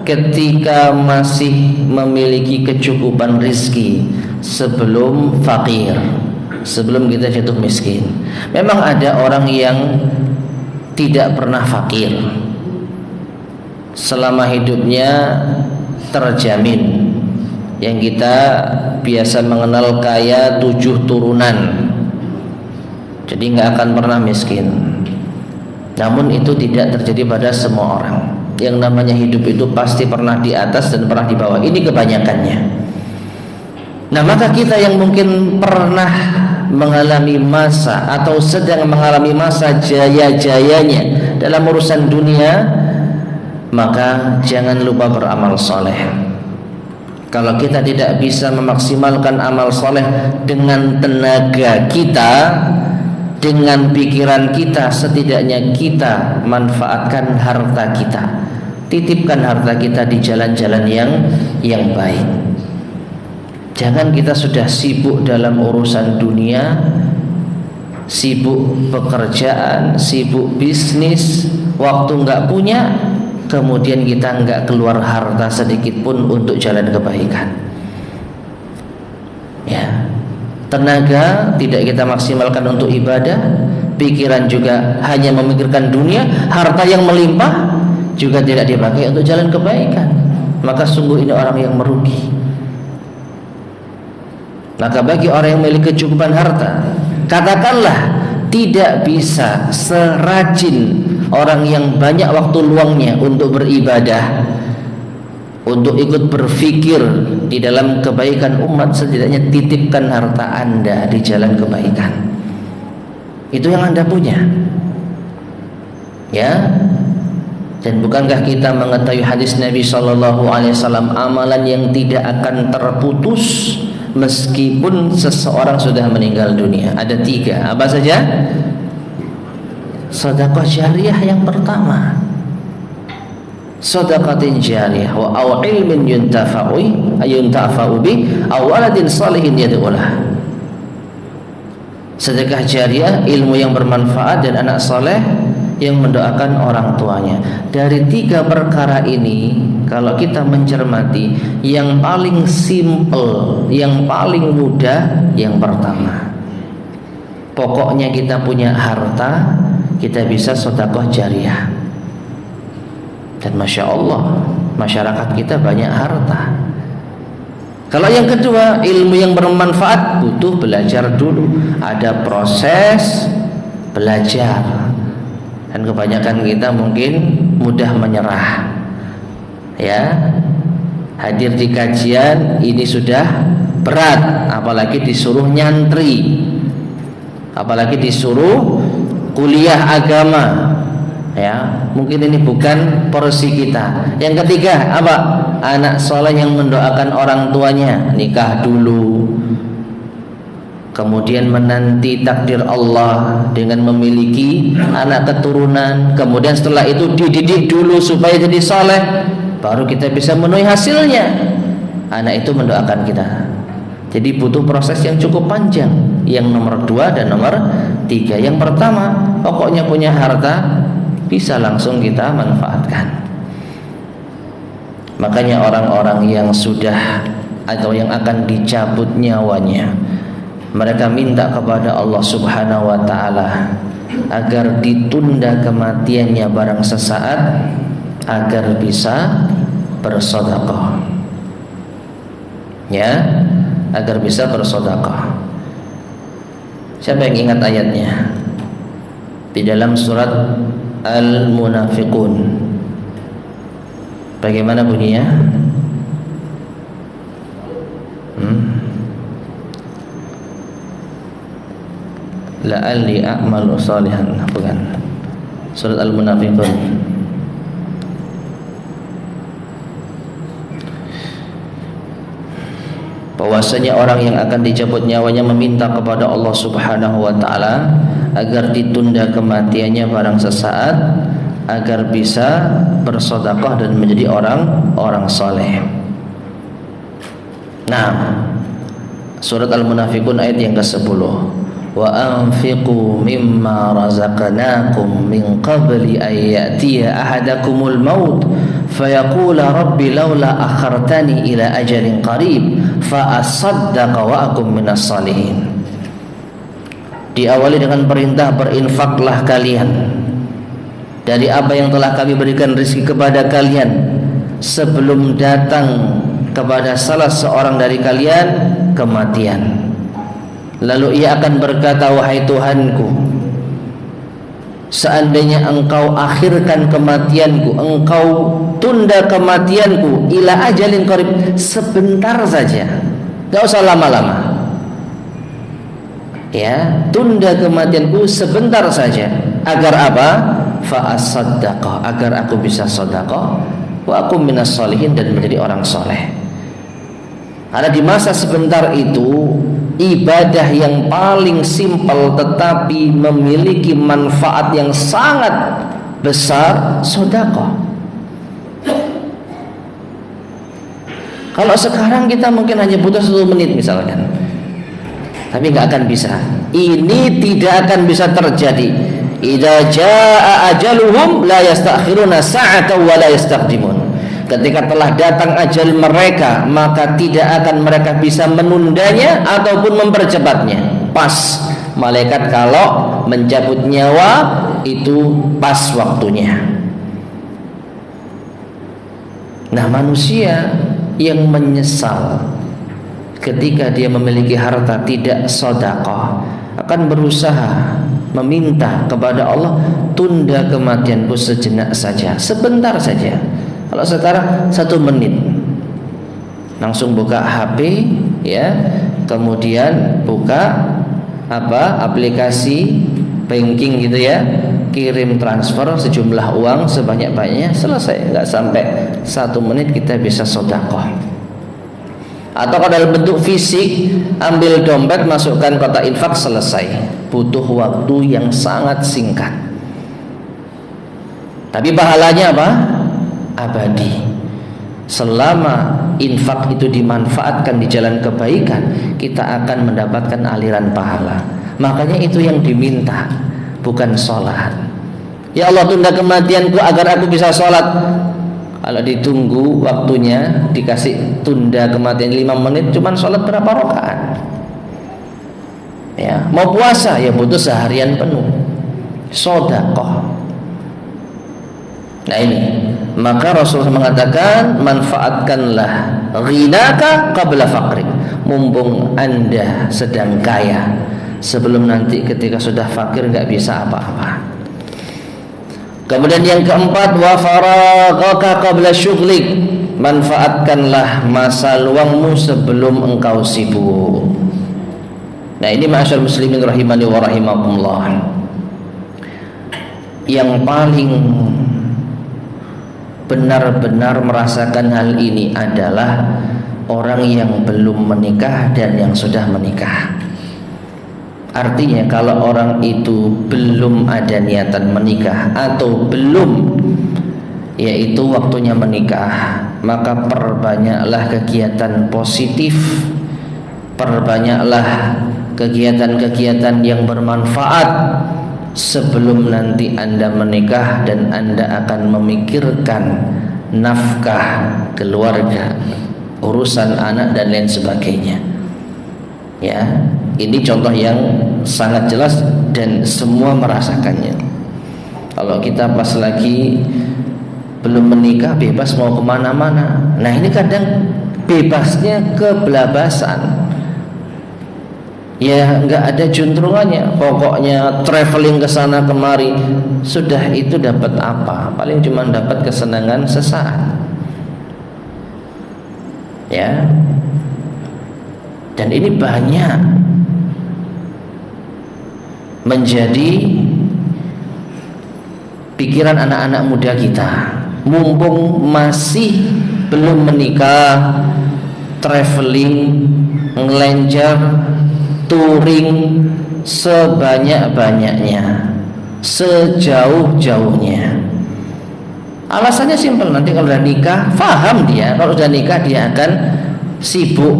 ketika masih memiliki kecukupan rizki sebelum fakir, sebelum kita jatuh miskin. Memang ada orang yang tidak pernah fakir, selama hidupnya terjamin. Yang kita biasa mengenal kaya 7 turunan, jadi nggak akan pernah miskin. Namun itu tidak terjadi pada semua orang. Yang namanya hidup itu pasti pernah di atas dan pernah di bawah. Ini kebanyakannya. Nah, maka kita yang mungkin pernah mengalami masa atau sedang mengalami masa jaya-jayanya dalam urusan dunia, maka jangan lupa beramal soleh. Kalau kita tidak bisa memaksimalkan amal soleh dengan tenaga kita, dengan pikiran kita, setidaknya kita manfaatkan harta kita, titipkan harta kita di jalan-jalan yang baik. Jangan kita sudah sibuk dalam urusan dunia, sibuk pekerjaan, sibuk bisnis, waktu nggak punya, kemudian kita nggak keluar harta sedikit pun untuk jalan kebaikan. Ya, tenaga tidak kita maksimalkan untuk ibadah, pikiran juga hanya memikirkan dunia, harta yang melimpah juga tidak dipakai untuk jalan kebaikan. Maka sungguh ini orang yang merugi. Maka bagi orang yang memiliki kecukupan harta, katakanlah tidak bisa serajin orang yang banyak waktu luangnya untuk beribadah, untuk ikut berfikir di dalam kebaikan umat, setidaknya titipkan harta Anda di jalan kebaikan. Itu yang Anda punya. Ya. Dan bukankah kita mengetahui hadis Nabi SAW, amalan yang tidak akan terputus meskipun seseorang sudah meninggal dunia? Ada 3. Apa saja? Sedekah jariyah yang pertama, sedekatin jariyah, wa aw ilmin yuntafa'u bi aw waladin salihin yad'ulah. Sedekah jariyah, ilmu yang bermanfaat dan anak soleh yang mendoakan orang tuanya. Dari 3 perkara ini, kalau kita mencermati, yang paling simple, yang paling mudah yang pertama. Pokoknya kita punya harta, kita bisa sedekah jariyah. Dan Masya Allah, masyarakat kita banyak harta. Kalau yang kedua, ilmu yang bermanfaat, butuh belajar dulu, ada proses belajar. Dan kebanyakan kita mungkin mudah menyerah. Ya, hadir di kajian ini sudah berat, apalagi disuruh nyantri, apalagi disuruh kuliah agama. Ya, mungkin ini bukan porsi kita. Yang ketiga apa? Anak soleh yang mendoakan orang tuanya, nikah dulu, kemudian menanti takdir Allah dengan memiliki anak keturunan, kemudian setelah itu dididik dulu supaya jadi soleh, baru kita bisa memenuhi hasilnya. Anak itu mendoakan kita. Jadi butuh proses yang cukup panjang. Yang nomor 2 dan nomor 3. Yang pertama, pokoknya punya harta, bisa langsung kita manfaatkan. Makanya orang-orang yang sudah atau yang akan dicabut nyawanya, mereka minta kepada Allah Subhanahu wa ta'ala agar ditunda kematiannya barang sesaat, agar bisa bersedekah. Ya, agar bisa bersedekah. Siapa yang ingat ayatnya? Di dalam surat Al-Munafiqun. Bagaimana bunyinya? La'alli a'malu salihan. Bukan. Surat Al-Munafiqun. Bahwasanya orang yang akan dicabut nyawanya meminta kepada Allah Subhanahu wa ta'ala agar ditunda kematiannya barang sesaat, agar bisa bersedekah dan menjadi orang saleh. Nah, surat Al-Munafiqun ayat yang ke-10. Wa anfiqu mimma razaqnakum min qabli an ya'tiya ahadakumul maut fayaqula rabbi laula akhartani ila ajalin qarib fa asaddaqa wa akum minas salihin. Diawali dengan perintah, berinfaklah kalian dari apa yang telah kami berikan rezeki kepada kalian sebelum datang kepada salah seorang dari kalian kematian. Lalu ia akan berkata, wahai Tuhanku, seandainya engkau akhirkan kematianku, engkau tunda kematianku ila ajalin qarib, sebentar saja, Gak usah lama-lama. Ya, tunda kematianku sebentar saja. Agar apa? Fa asaddaqah, agar aku bisa sedekah, wa aku minas sholihin, dan menjadi orang soleh. Karena di masa sebentar itu ibadah yang paling simpel tetapi memiliki manfaat yang sangat besar, sedekah. Kalau sekarang kita mungkin hanya butuh 1 menit misalkan, tapi nggak akan bisa. Ini tidak akan bisa terjadi. Idza jaa ajaluhum la yastakhiruna sa'atan wa la yastaqdimun. Ketika telah datang ajal mereka, maka tidak akan mereka bisa menundanya ataupun mempercepatnya. Pas malaikat kalau mencabut nyawa itu pas waktunya. Nah, manusia yang menyesal ketika dia memiliki harta tidak sedekah akan berusaha meminta kepada Allah, tunda kematianku sejenak saja, sebentar saja. Kalau sekarang 1 menit langsung buka HP, ya, kemudian buka aplikasi banking gitu ya, kirim transfer sejumlah uang sebanyak-banyaknya, selesai. Nggak sampai 1 menit kita bisa sedekah. Atau kalau dalam bentuk fisik, ambil dompet, masukkan kotak infak, selesai. Butuh waktu yang sangat singkat, tapi pahalanya apa? Abadi. Selama infak itu dimanfaatkan di jalan kebaikan, kita akan mendapatkan aliran pahala. Makanya itu yang diminta, bukan sholat. Ya Allah, tunda kematianku agar aku bisa sholat. Kalau ditunggu waktunya, dikasih tunda kematian 5 menit, cuman sholat berapa rakaat? Ya, mau puasa ya butuh seharian penuh. Sedekah. Nah ini, maka Rasulullah mengatakan, manfaatkanlah ghinaka qabla faqrik, mumpung Anda sedang kaya, sebelum nanti ketika sudah fakir nggak bisa apa-apa. Kemudian yang keempat, wa faraghaka qabla syughlik, manfaatkanlah masa luangmu sebelum engkau sibuk. Nah ini ma'asyar muslimin rahimani wa rahimakumullah, yang paling benar-benar merasakan hal ini adalah orang yang belum menikah dan yang sudah menikah. Artinya kalau orang itu belum ada niatan menikah atau belum, yaitu waktunya menikah, maka perbanyaklah kegiatan positif, perbanyaklah kegiatan-kegiatan yang bermanfaat sebelum nanti Anda menikah dan Anda akan memikirkan nafkah keluarga, urusan anak dan lain sebagainya. Ya, ini contoh yang sangat jelas dan semua merasakannya. Kalau kita pas lagi belum menikah, bebas mau kemana-mana. Nah ini kadang bebasnya kebelabasan. Ya nggak ada juntrungannya, pokoknya traveling ke sana kemari, sudah itu dapat apa? Paling cuma dapat kesenangan sesaat. Ya. Dan ini banyak menjadi pikiran anak-anak muda kita. Mumpung masih belum menikah, traveling, ngelenjar, touring sebanyak-banyaknya, sejauh-jauhnya. Alasannya simpel, nanti kalau udah nikah, faham dia, kalau udah nikah dia akan sibuk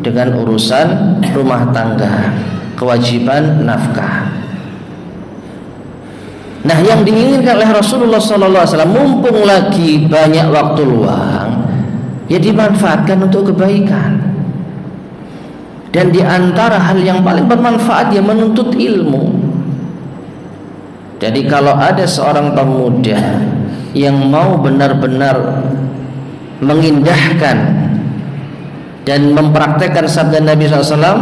dengan urusan rumah tangga, kewajiban nafkah. Nah, yang diinginkan oleh Rasulullah SAW, mumpung lagi banyak waktu luang, ya dimanfaatkan untuk kebaikan. Dan di antara hal yang paling bermanfaat ya menuntut ilmu. Jadi kalau ada seorang pemuda yang mau benar-benar mengindahkan dan mempraktekkan sabda Nabi SAW,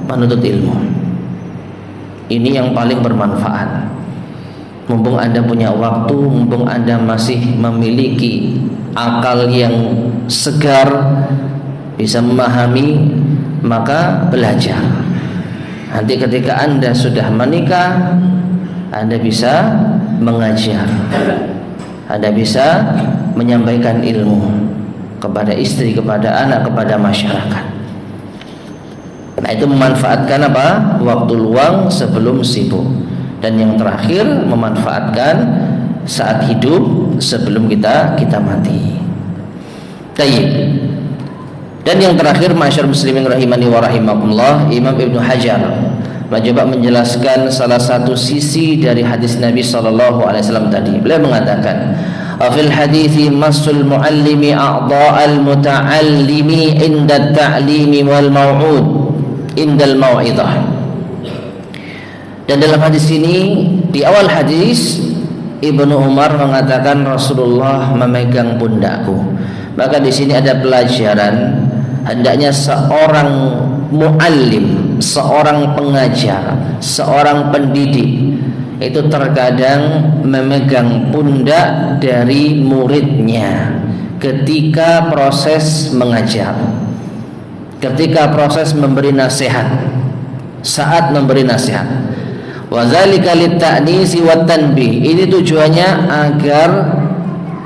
menuntut ilmu. Ini yang paling bermanfaat. Mumpung Anda punya waktu, mumpung Anda masih memiliki akal yang segar, bisa memahami maka belajar. Nanti ketika Anda sudah menikah, Anda bisa mengajar, Anda bisa menyampaikan ilmu kepada istri, kepada anak, kepada masyarakat. Nah, itu memanfaatkan apa? Waktu luang sebelum sibuk. Dan yang terakhir, memanfaatkan saat hidup sebelum kita mati. Baik. Dan yang terakhir, masyarakat muslimin rahimani wa rahimakumullah, Imam Ibnu Hajar mencoba menjelaskan salah satu sisi dari hadis Nabi sallallahu alaihi wasallam tadi. Beliau mengatakan, "Fil hadithi masul muallimi a'dha'al muta'allimi 'inda at-ta'limi wal maw'ud, indal mau'izah." Dan dalam hadis ini, di awal hadis Ibnu Umar mengatakan Rasulullah memegang pundakku. Maka di sini ada pelajaran, hendaknya seorang muallim, seorang pengajar, seorang pendidik itu terkadang memegang pundak dari muridnya ketika proses mengajar, ketika proses memberi nasihat, saat memberi nasihat. Wa dzalika lit-ta'nisi wat tanbih. Ini tujuannya agar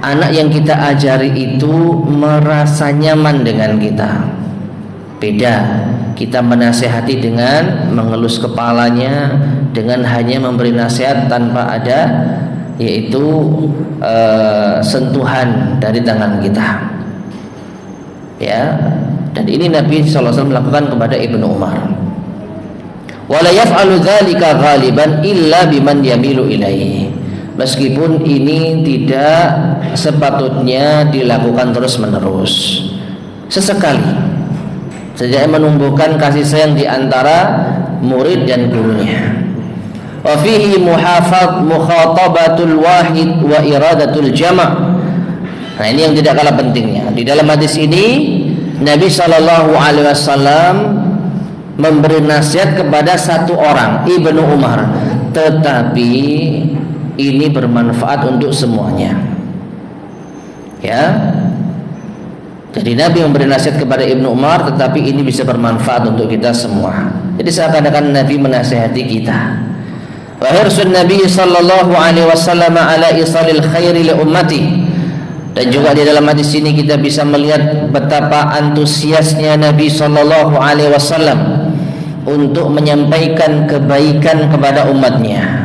anak yang kita ajari itu merasa nyaman dengan kita. Beda kita menasehati dengan mengelus kepalanya, dengan hanya memberi nasihat tanpa ada yaitu sentuhan dari tangan kita. Ya, dan ini Nabi sallallahu alaihi wasallam melakukan kepada Ibnu Umar. Wala yaf'alu dzalika ghaliban illa biman yamilu ilaihi. Meskipun ini tidak sepatutnya dilakukan terus-menerus, sesekali saja menumbuhkan kasih sayang di antara murid dan gurunya. Wa fihi mukhatabatul wahid wa iradatul jama'. Nah, ini yang tidak kalah pentingnya. Di dalam hadis ini Nabi sallallahu alaihi wasallam memberi nasihat kepada satu orang, Ibnu Umar, tetapi ini bermanfaat untuk semuanya. Ya. Jadi Nabi memberi nasihat kepada Ibnu Umar, tetapi ini bisa bermanfaat untuk kita semua. Jadi seakan-akan Nabi menasihati kita. Wa hirsun Nabi sallallahu alaihi wasallam ala isalil khairi li ummati. Dan juga di dalam hadis ini kita bisa melihat betapa antusiasnya Nabi sallallahu alaihi wasallam untuk menyampaikan kebaikan kepada umatnya.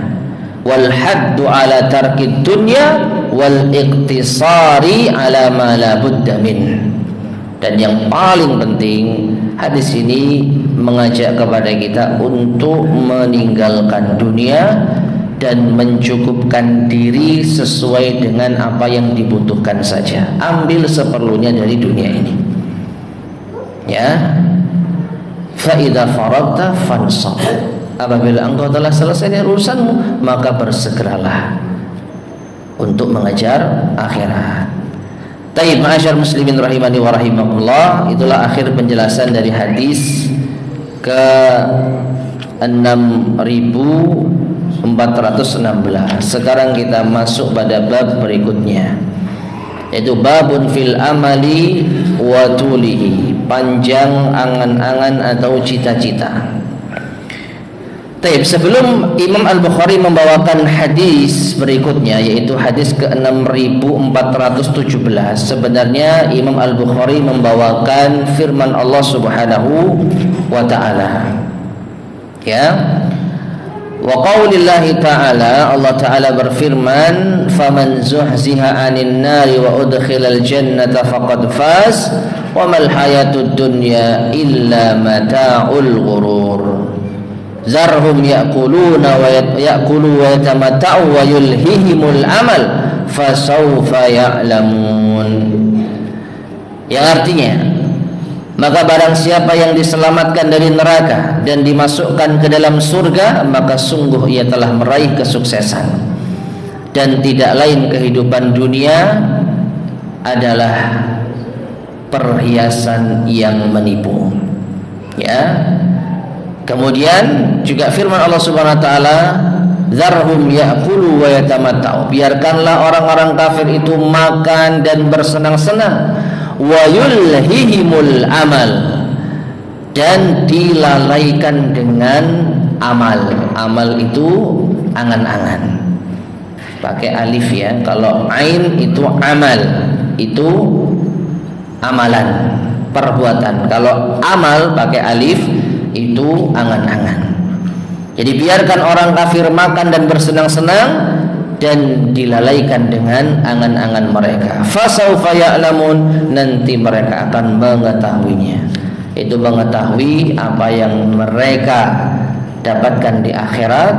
Wal haddu ala tarkid dunya wal iqtisari ala ma la budda min. Dan yang paling penting, hadis ini mengajak kepada kita untuk meninggalkan dunia dan mencukupkan diri sesuai dengan apa yang dibutuhkan saja. Ambil seperlunya dari dunia ini. Ya. Fa idza faragta fansab. Apabila engkau telah selesai dari urusanmu, maka bersegeralah untuk mengejar akhirat. Taib, ma'asyar muslimin rahimani wa rahimakumullah. Itulah akhir penjelasan dari hadis ke 6416. Sekarang kita masuk pada bab berikutnya, yaitu babun fil amali wa tulihi, panjang angan-angan atau cita-cita. Taib, sebelum Imam Al-Bukhari membawakan hadis berikutnya, yaitu hadis ke-6417, sebenarnya Imam Al-Bukhari membawakan firman Allah Subhanahu wa ta'ala. Ya. Wa qaulillahi ta'ala, Allah ta'ala berfirman, faman zuhziha 'anil nari wa udkhilal jannata faqad faz wa mal hayatud dunya illa mata'ul ghurur. Zarhum ya'kuluna wa ya'kulu wa yatamatta'u wa yulhihimul amal fasawfa ya'lamun. Yang artinya, maka barang siapa yang diselamatkan dari neraka dan dimasukkan ke dalam surga, maka sungguh ia telah meraih kesuksesan. Dan tidak lain kehidupan dunia adalah perhiasan yang menipu. Ya. Kemudian juga firman Allah Subhanahu wa taala, "Dzarhum ya'kulu wa yatamatta'u." Biarkanlah orang-orang kafir itu makan dan bersenang-senang. Wa yulhihimul amal, dan dilalaikan dengan amal. Amal itu angan-angan, pakai alif ya. Kalau ain itu amal, itu amalan, perbuatan. Kalau amal pakai alif itu angan-angan. Jadi biarkan orang kafir makan dan bersenang-senang dan dilalaikan dengan angan-angan mereka. Fasaufa ya'lamun, nanti mereka akan mengetahuinya. Itu mengetahui apa yang mereka dapatkan di akhirat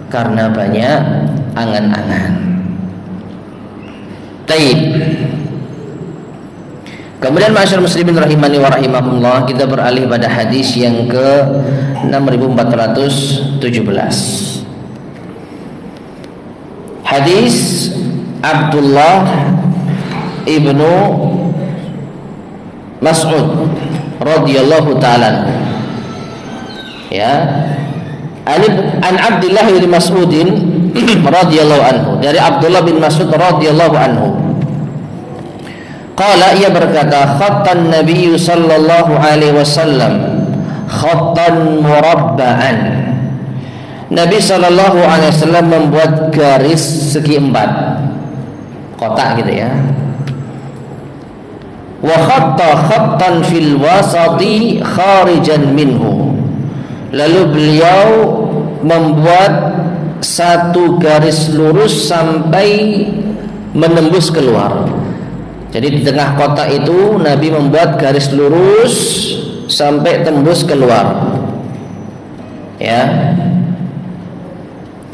karena banyak angan-angan. Taib. Kemudian masyarakat muslimin rahimani wa rahimakumullah, kita beralih pada hadis yang ke 6417. Hadis Abdullah ibnu Mas'ud radhiyallahu ta'ala, ya, an Abdullah bin Mas'udin radhiyallahu anhu, dari Abdullah bin Mas'ud radhiyallahu anhu. Qala, ia berkata, khattan Nabi sallallahu alaihi wasallam khattan murabba'an. Nabi sallallahu alaihi wasallam membuat garis segi 4, kotak gitu ya. Wa khatta khattan fil wasati kharijan minhu. Lalu beliau membuat satu garis lurus sampai menembus keluar. Jadi di tengah kotak itu Nabi membuat garis lurus sampai tembus keluar. Ya.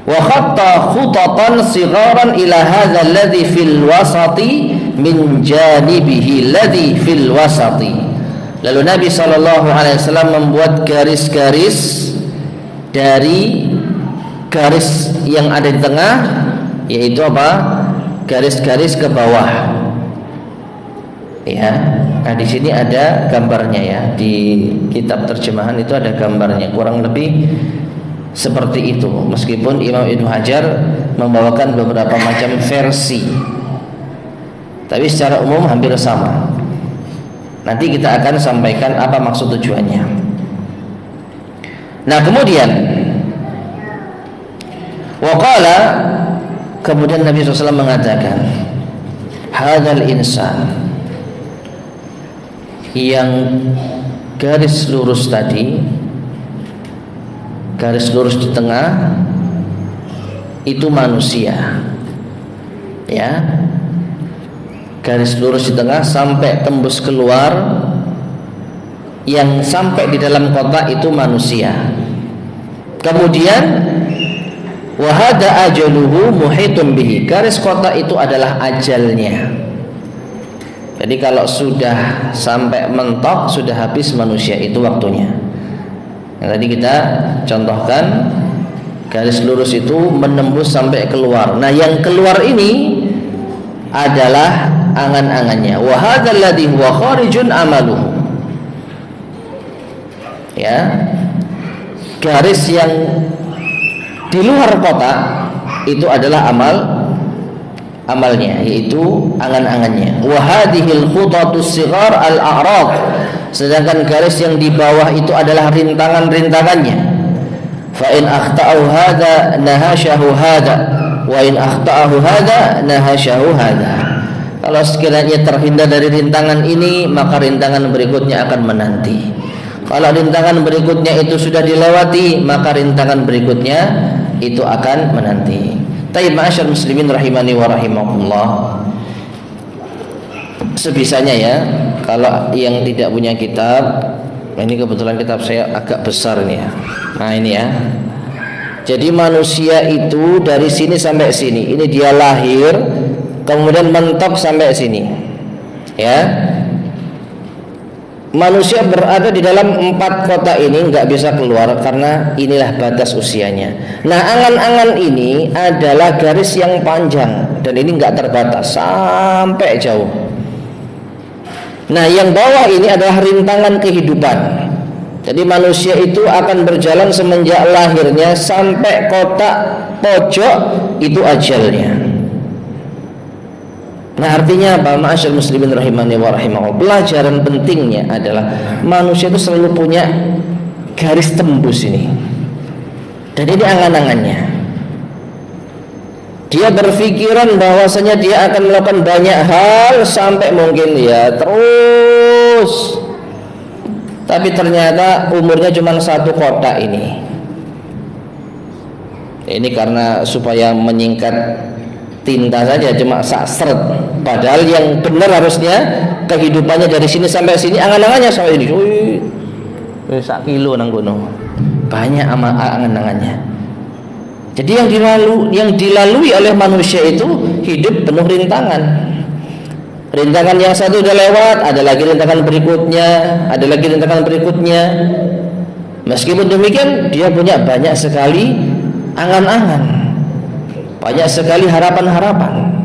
Wa khatta khutatan sigharan ila hadza alladhi fil wasati min janibihi alladhi fil wasati. Lalu Nabi sallallahu alaihi wasallam membuat garis-garis dari garis yang ada di tengah, yaitu apa? Garis-garis ke bawah. Ya, nah di sini ada gambarnya ya, di kitab terjemahan itu ada gambarnya, kurang lebih seperti itu. Meskipun Imam Ibnu Hajar membawakan beberapa macam versi, tapi secara umum hampir sama. Nanti kita akan sampaikan apa maksud tujuannya. Nah kemudian waqala, kemudian Nabi SAW mengatakan, hadzal insan, yang garis lurus tadi, garis lurus di tengah itu manusia, ya, garis lurus di tengah sampai tembus keluar, yang sampai di dalam kotak itu manusia. Kemudian wahada ajaluhu muhitun bihi, garis kotak itu adalah ajalnya. Jadi kalau sudah sampai mentok, sudah habis manusia, itu waktunya. Yang tadi kita contohkan, garis lurus itu menembus sampai keluar. Nah yang keluar ini adalah angan-angannya. Wa hadzal ladzi huwa kharijun amaluhu. Ya, garis yang di luar kotak itu adalah amalnya, yaitu angan-angannya. Wa hadhil khutatus sighar al-a'rad, sedangkan garis yang di bawah itu adalah rintangan-rintangannya. Fa in akhta'u hadza nahashahu hadza, wa in akhta'ahu hadza nahashahu hadza. Kalau sekiranya terhindar dari rintangan ini, maka rintangan berikutnya akan menanti. Kalau rintangan berikutnya itu sudah dilewati, maka rintangan berikutnya itu akan menanti. Taib ma'asyar muslimin rahimani wa rahimakumullah. Sebisanya ya, kalau yang tidak punya kitab, ini kebetulan kitab saya agak besar ini ya. Nah ini ya. Jadi manusia itu dari sini sampai sini, ini dia lahir, kemudian mentok sampai sini. Ya. Manusia berada di dalam 4 kotak ini, nggak bisa keluar karena inilah batas usianya. Nah angan-angan ini adalah garis yang panjang dan ini nggak terbatas sampai jauh. Nah yang bawah ini adalah rintangan kehidupan. Jadi manusia itu akan berjalan semenjak lahirnya sampai kotak pojok itu ajalnya. Nah, artinya apa? Ma'asyal muslimin rahimani wa rahimakumullah. Pelajaran pentingnya adalah manusia itu selalu punya garis tembus ini. Dan ini angan-angannya. Dia berpikiran bahwasanya dia akan melakukan banyak hal sampai mungkin ya terus. Tapi ternyata umurnya cuma 1 kotak ini. Ini karena supaya menyingkat tinta saja, cuma sasret. Padahal yang benar harusnya kehidupannya dari sini sampai sini, angan-angannya sampai ini. Wih, 1 kilo nang gunung. Banyak angan-angannya. Jadi yang dilalui oleh manusia itu hidup penuh rintangan. Rintangan yang satu udah lewat, ada lagi rintangan berikutnya, ada lagi rintangan berikutnya. Meskipun demikian, dia punya banyak sekali angan-angan, banyak sekali harapan-harapan,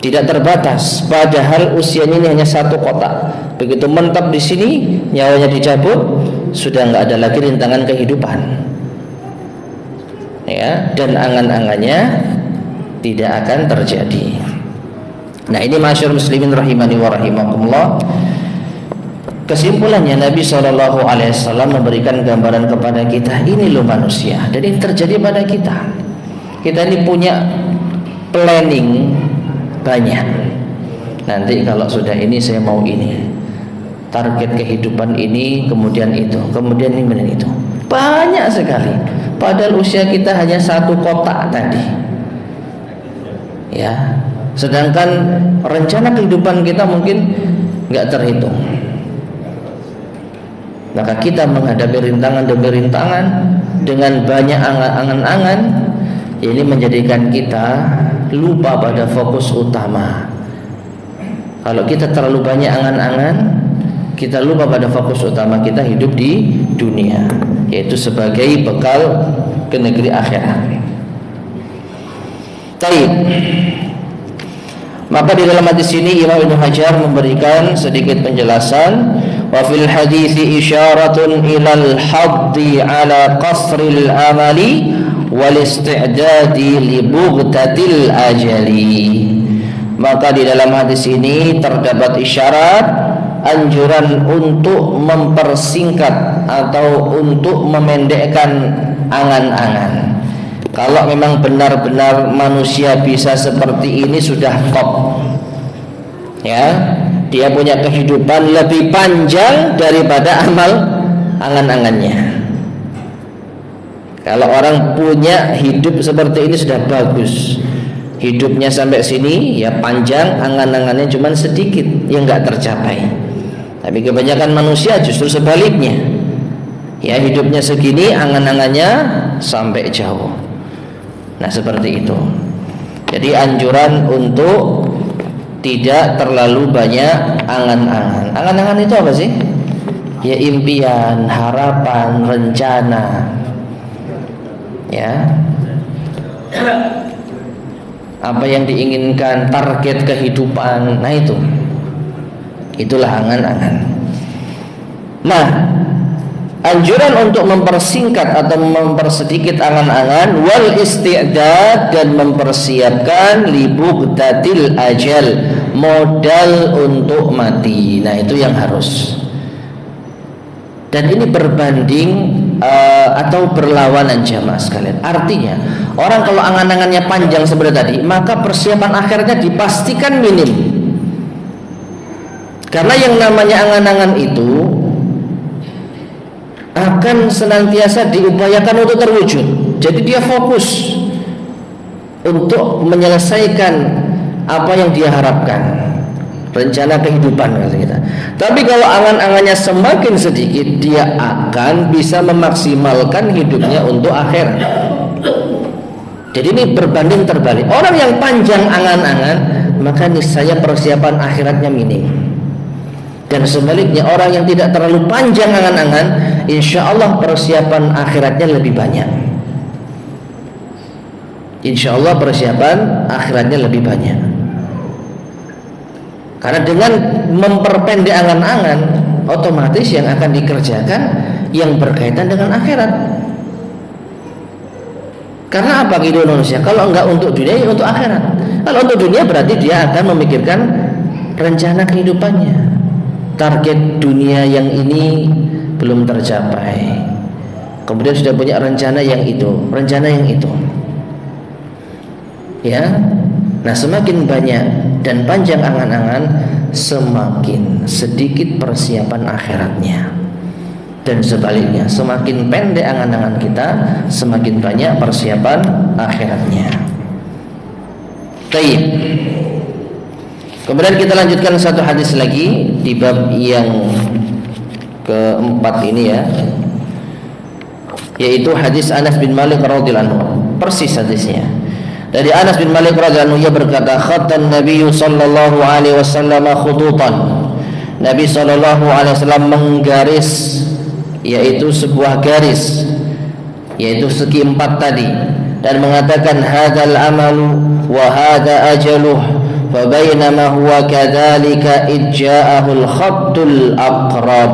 tidak terbatas. Padahal usianya ini hanya 1 kotak. Begitu mentap di sini, nyawanya dicabut, sudah nggak ada lagi rintangan kehidupan. Ya, dan angan-angannya tidak akan terjadi. Nah, ini masyarakat muslimin rahimani wa rahimakumullah. Kesimpulannya, Nabi SAW memberikan gambaran kepada kita, ini loh manusia, dan ini terjadi pada kita. Kita ini punya planning banyak. Nanti kalau sudah ini saya mau ini, target kehidupan ini, kemudian itu, kemudian ini, kemudian itu. Banyak sekali. Padahal usia kita hanya 1 kotak tadi. Ya, sedangkan rencana kehidupan kita mungkin nggak terhitung. Maka kita menghadapi rintangan demi rintangan dengan banyak angan-angan, ini menjadikan kita lupa pada fokus utama. Kalau kita terlalu banyak angan-angan, kita lupa pada fokus utama kita hidup di dunia, yaitu sebagai bekal ke negeri akhirat. Baik. Maka di dalam hadis ini Imam Ibnu Hajar memberikan sedikit penjelasan. Wa fil hadithi isyaratun ilal haddi ala qasril amali wal isti'dadi li bughtatil ajali. Maka di dalam hadis ini terdapat isyarat anjuran untuk mempersingkat atau untuk memendekkan angan-angan. Kalau memang benar-benar manusia bisa seperti ini sudah top. Ya, dia punya kehidupan lebih panjang daripada amal angan-angannya. Kalau orang punya hidup seperti ini sudah bagus. Hidupnya sampai sini ya panjang, angan-angannya cuma sedikit yang enggak tercapai. Tapi kebanyakan manusia justru sebaliknya. Ya, hidupnya segini, angan-angannya sampai jauh. Nah, seperti itu. Jadi anjuran untuk tidak terlalu banyak angan-angan. Angan-angan itu apa sih? Ya, impian, harapan, rencana. Ya. Apa yang diinginkan, target kehidupan. Nah, itulah angan-angan. Nah, anjuran untuk mempersingkat atau mempersedikit angan-angan wal isti'dad, dan mempersiapkan li bughtatil ajal, modal untuk mati. Nah, itu yang harus. Dan ini berbanding atau berlawanan jamaah sekalian. Artinya, orang kalau angan-angannya panjang seperti tadi, maka persiapan akhirnya dipastikan minim. Karena yang namanya angan-angan itu akan senantiasa diupayakan untuk terwujud. Jadi dia fokus untuk menyelesaikan apa yang dia harapkan, rencana kehidupan kata kita. Tapi kalau angan-angannya semakin sedikit, dia akan bisa memaksimalkan hidupnya untuk akhirat. Jadi ini berbanding terbalik. Orang yang panjang angan-angan, maka niscaya persiapan akhiratnya minim. Dan sebaliknya, orang yang tidak terlalu panjang angan-angan, insya Allah persiapan akhiratnya lebih banyak. Insya Allah persiapan akhiratnya lebih banyak. Karena dengan memperpendek angan-angan, otomatis yang akan dikerjakan yang berkaitan dengan akhirat. Karena apa kehidupan manusia? Kalau enggak untuk dunia, ya untuk akhirat. Kalau untuk dunia berarti dia akan memikirkan rencana kehidupannya. Target dunia yang ini belum tercapai, kemudian sudah punya rencana yang itu, rencana yang itu. Ya. Nah, semakin banyak dan panjang angan-angan, semakin sedikit persiapan akhiratnya. Dan sebaliknya, semakin pendek angan-angan kita, semakin banyak persiapan akhiratnya. Baik. Kemudian kita lanjutkan satu hadis lagi di bab yang keempat ini ya, yaitu hadis Anas bin Malik radhiyallahu anhu. Persis hadisnya. Dari Anas bin Malik radhiyallahu anhu, ia berkata, "Khattan Nabi sallallahu alaihi wasallam khututan." Nabi sallallahu alaihi wasallam menggaris, yaitu sebuah garis, yaitu segi empat tadi, dan mengatakan, "Hadzal amalu wa hadza ajaluh." Fa bainama huwa kadzalika ijja'ahul khattul aqrab.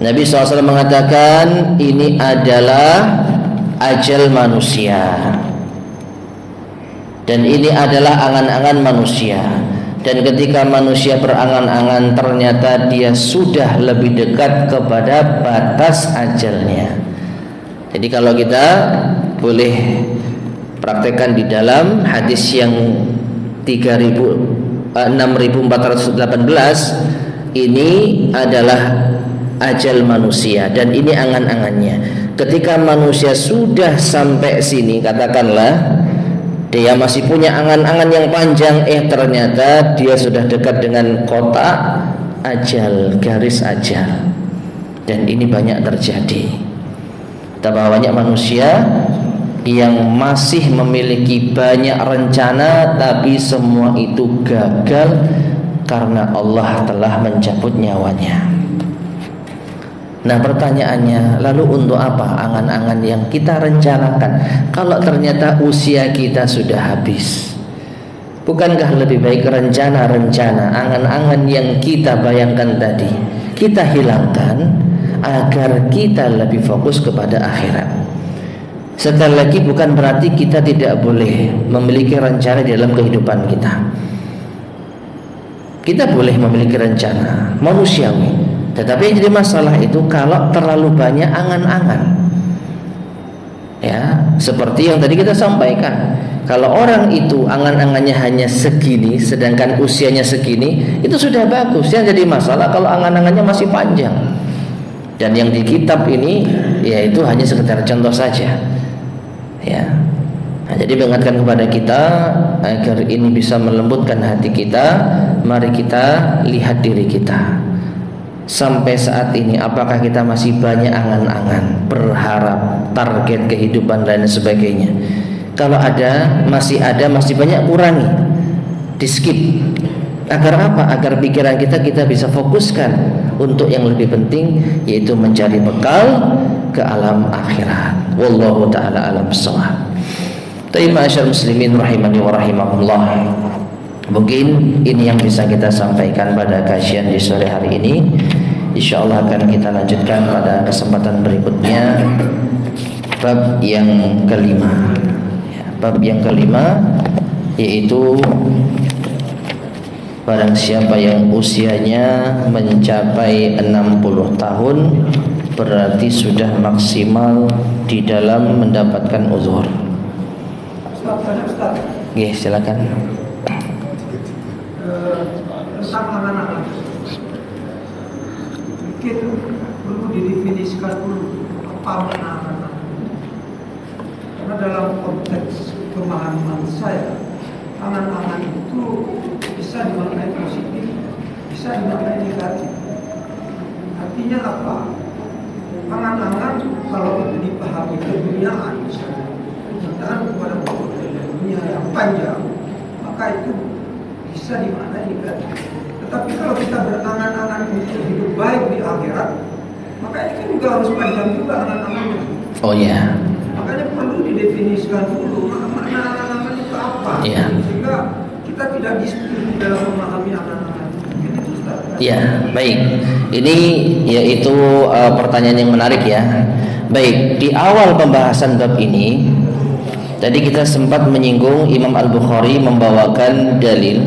Nabi SAW mengatakan, ini adalah ajal manusia, dan ini adalah angan-angan manusia. Dan ketika manusia berangan-angan, ternyata dia sudah lebih dekat kepada batas ajalnya. Jadi kalau kita boleh praktekkan di dalam hadis yang 6418, ini adalah ajal manusia dan ini angan-angannya. Ketika manusia sudah sampai sini, katakanlah dia masih punya angan-angan yang panjang, ternyata dia sudah dekat dengan kotak ajal, garis ajal. Dan ini banyak terjadi. Betapa banyak manusia yang masih memiliki banyak rencana, tapi semua itu gagal karena Allah telah mencabut nyawanya. Nah, pertanyaannya, lalu untuk apa angan-angan yang kita rencanakan kalau ternyata usia kita sudah habis? Bukankah lebih baik rencana-rencana, angan-angan yang kita bayangkan tadi kita hilangkan agar kita lebih fokus kepada akhirat? Sekali lagi, bukan berarti kita tidak boleh memiliki rencana di dalam kehidupan kita. Kita boleh memiliki rencana manusiawi, tetapi yang jadi masalah itu kalau terlalu banyak angan-angan. Ya, seperti yang tadi kita sampaikan. Kalau orang itu angan-angannya hanya segini, sedangkan usianya segini, itu sudah bagus. Yang jadi masalah kalau angan-angannya masih panjang. Dan yang di kitab ini, ya itu hanya sekedar contoh saja. Ya. Nah, jadi mengingatkan kepada kita agar ini bisa melembutkan hati kita. Mari kita lihat diri kita. Sampai saat ini apakah kita masih banyak angan-angan, berharap, target kehidupan dan sebagainya? Kalau masih banyak, kurangi, di skip. Agar apa? Agar pikiran kita bisa fokuskan untuk yang lebih penting, yaitu mencari bekal ke alam akhirat. Wallahu ta'ala alam bissawab. Ma'asyiral muslimin rahimani wa rahimakumullah. Mungkin ini yang bisa kita sampaikan pada kajian di sore hari ini. Insyaallah akan kita lanjutkan pada kesempatan berikutnya, bab yang kelima. Bab yang kelima, yaitu barang siapa yang usianya mencapai 60 tahun berarti sudah maksimal di dalam mendapatkan uzur. Ustaz. Oke, silakan. Tentang anak-anak, mungkin perlu didefinisikan dulu apa anak-anak. Karena dalam konteks pemahaman saya, angan-angan itu bisa dimaknai positif, bisa dimaknai negatif. Artinya apa? Angan-angan kalau itu dipahami keduniaan, cintaan kepada dunia yang panjang, maka itu bisa dimaknai negatif. Tetapi kalau kita berangan-angan untuk hidup baik di akhirat, maka itu juga harus panjang juga angan-angannya. Oh ya. Makanya perlu didefinisikan dulu makna angan-angan itu apa, sehingga kita tidak diskusi dalam memahami angan-angan. Ya, baik. Ini yaitu pertanyaan yang menarik ya. Baik, di awal pembahasan bab ini Tadi kita sempat menyinggung Imam Al-Bukhari membawakan dalil.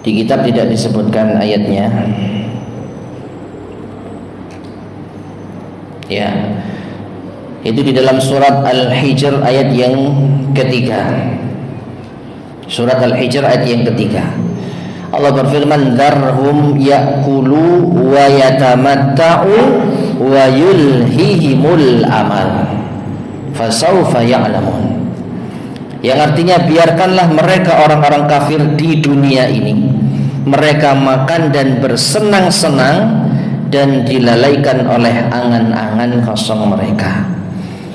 Di kitab tidak disebutkan ayatnya. Ya. Itu di dalam surat Al-Hijr ayat yang ketiga. Surat Al-Hijr ayat yang ketiga. Allah berfirman, "Dzarhum ya'kulu wa yatamatta'u wa yulhihimul amal. Fasawfa ya'lamun." Yang artinya biarkanlah mereka orang-orang kafir di dunia ini. Mereka makan dan bersenang-senang dan dilalaikan oleh angan-angan kosong mereka.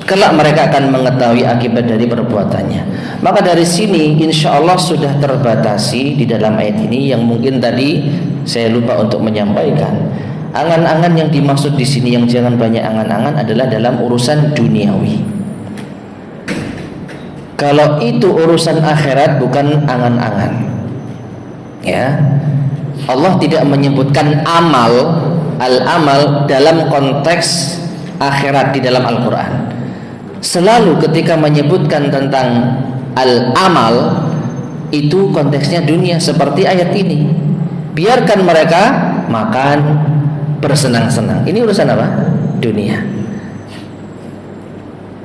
Kelak mereka akan mengetahui akibat dari perbuatannya. Maka dari sini insya Allah sudah terbatasi di dalam ayat ini yang mungkin tadi saya lupa untuk menyampaikan. Angan-angan yang dimaksud di sini yang jangan banyak angan-angan adalah dalam urusan duniawi. Kalau itu urusan akhirat bukan angan-angan. Ya. Allah tidak menyebutkan amal, al-amal dalam konteks akhirat di dalam Al-Qur'an. Selalu ketika menyebutkan tentang al-amal itu konteksnya dunia seperti ayat ini. Biarkan mereka makan, bersenang-senang. Ini urusan apa? Dunia.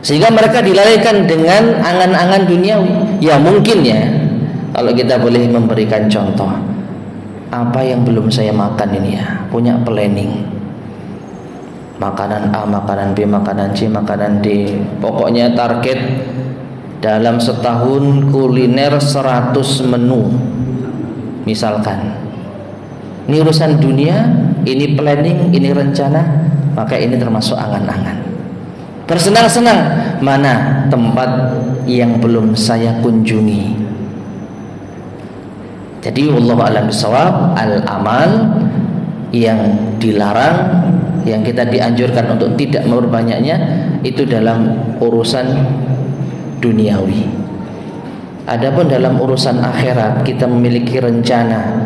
Sehingga mereka dilalaikan dengan angan-angan duniawi. Ya mungkin ya, kalau kita boleh memberikan contoh, apa yang belum saya makan ini ya, punya planning. Makanan A, makanan B, makanan C, makanan D. Pokoknya target dalam setahun kuliner 100 menu. Misalkan. Ini urusan dunia, ini planning, ini rencana, maka ini termasuk angan-angan. Bersenang-senang, mana tempat yang belum saya kunjungi. Jadi wallahu a'lam bishawab, al-amal yang dilarang, yang kita dianjurkan untuk tidak memperbanyaknya itu dalam urusan duniawi. Adapun dalam urusan akhirat kita memiliki rencana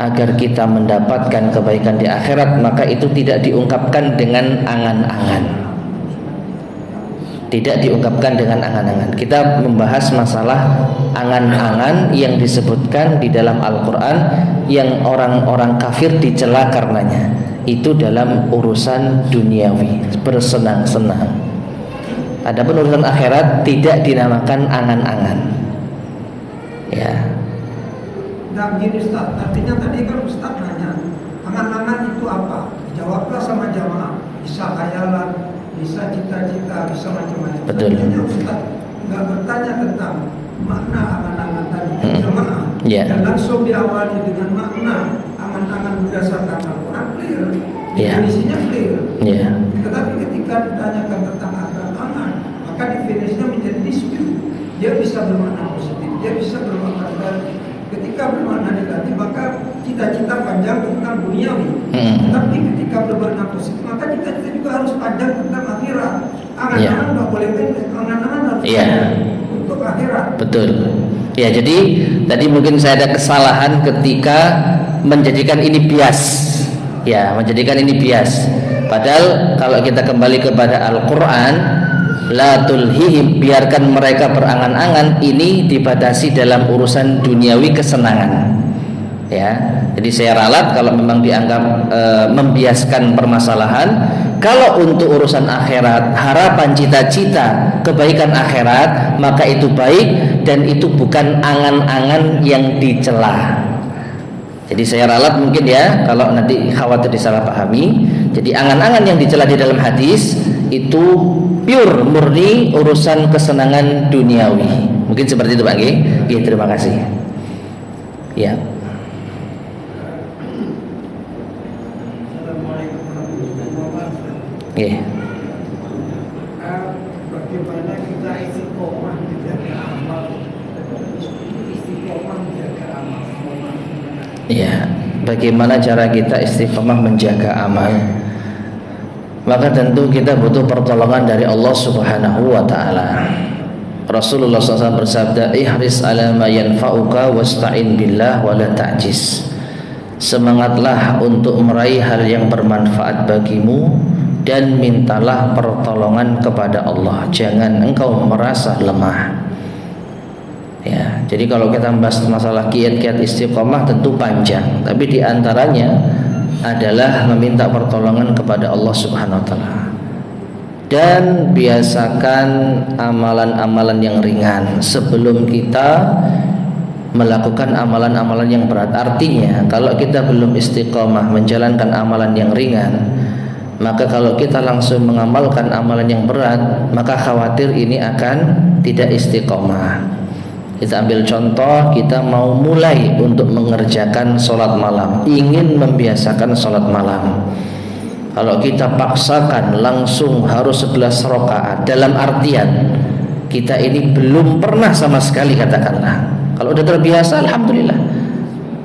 agar kita mendapatkan kebaikan di akhirat, maka itu tidak diungkapkan dengan angan-angan. Tidak diungkapkan dengan angan-angan. Kita membahas masalah angan-angan yang disebutkan di dalam Al-Quran yang orang-orang kafir dicela karenanya. Itu dalam urusan duniawi, bersenang-senang. Adapun urusan akhirat tidak dinamakan angan-angan. Ya. Nah begini Ustaz, artinya tadi kan Ustaz nanya angan-angan itu apa? Jawablah sama jamaah. Bisa khayalan, bisa cita-cita, bisa macam-macam. Betul. Artinya Ustaz nggak bertanya tentang makna angan-angan tadi jamaah. Dan langsung diawali dengan makna angan-angan berdasarkan Al-Quran clear, definisinya clear. Tetapi ketika ditanyakan tentang angan-angan, maka definisinya menjadi dispute. Dia bisa bermakna positif, dia bisa bermakna negatif. Ketika bermakna negatif, maka cita-cita panjang tentang duniawi. Tapi ketika bermakna positif, maka cita-cita juga harus panjang tentang akhirat. Angan-angan nggak boleh pendek, angan-angan harus untuk akhirat. Betul. Ya, jadi tadi mungkin saya ada kesalahan ketika menjadikan ini bias. Ya, menjadikan ini bias. Padahal kalau kita kembali kepada Al-Quran, la tulhihim, biarkan mereka berangan-angan, ini dibatasi dalam urusan duniawi kesenangan. Ya, jadi saya ralat kalau memang dianggap membiaskan permasalahan. Kalau untuk urusan akhirat, harapan, cita-cita kebaikan akhirat, maka itu baik dan itu bukan angan-angan yang dicela. Jadi saya ralat mungkin ya, kalau nanti khawatir disalahpahami. Jadi angan-angan yang dicela di dalam hadis itu pure murni urusan kesenangan duniawi. Mungkin seperti itu Pak G. Ya, terima kasih. Ya. Bagaimana kita istiqomah menjaga amal? Istiqomah menjaga amal. Ya, bagaimana cara kita istiqomah menjaga amal? Maka tentu kita butuh pertolongan dari Allah Subhanahu wa taala. Rasulullah SAW bersabda, "Ihris ala ma yanfa'uka wasta'in billah wa la ta'jiz." Semangatlah untuk meraih hal yang bermanfaat bagimu dan mintalah pertolongan kepada Allah. Jangan engkau merasa lemah. Ya, jadi kalau kita membahas masalah kiat-kiat istiqomah tentu panjang, tapi diantaranya adalah meminta pertolongan kepada Allah Subhanahu Wa Taala. Dan biasakan amalan-amalan yang ringan sebelum kita melakukan amalan-amalan yang berat. Artinya kalau kita belum istiqomah menjalankan amalan yang ringan, maka kalau kita langsung mengamalkan amalan yang berat, maka khawatir ini akan tidak istiqomah. Kita ambil contoh, kita mau mulai untuk mengerjakan sholat malam, ingin membiasakan sholat malam. Kalau kita paksakan langsung harus 11 rakaat, dalam artian kita ini belum pernah sama sekali, katakanlah. Kalau udah terbiasa, alhamdulillah.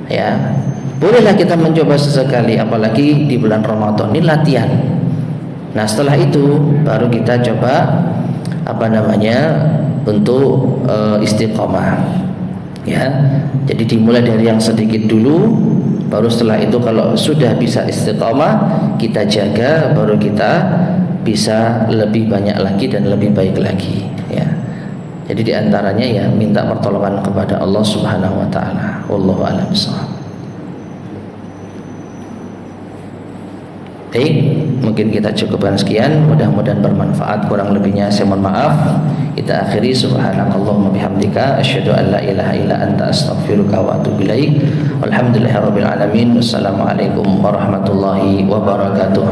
Ya, bolehlah kita mencoba sesekali, apalagi di bulan Ramadan ini latihan. Nah, setelah itu baru kita coba untuk istiqomah. Ya, jadi dimulai dari yang sedikit dulu, baru setelah itu kalau sudah bisa istiqomah, kita jaga, baru kita bisa lebih banyak lagi dan lebih baik lagi. Ya, jadi diantaranya ya minta pertolongan kepada Allah Subhanahu Wa Taala. Wallahu a'lam bishawab. Baik, mungkin kita cukupkan sekian, mudah-mudahan bermanfaat. Kurang lebihnya saya mohon maaf. Kita akhiri, subhanakallahumma bihamdika asyhadu an la ilaha illa anta astaghfiruka wa atubu ilaik. Walhamdulillahirabbil alamin. Wassalamualaikum warahmatullahi wabarakatuh.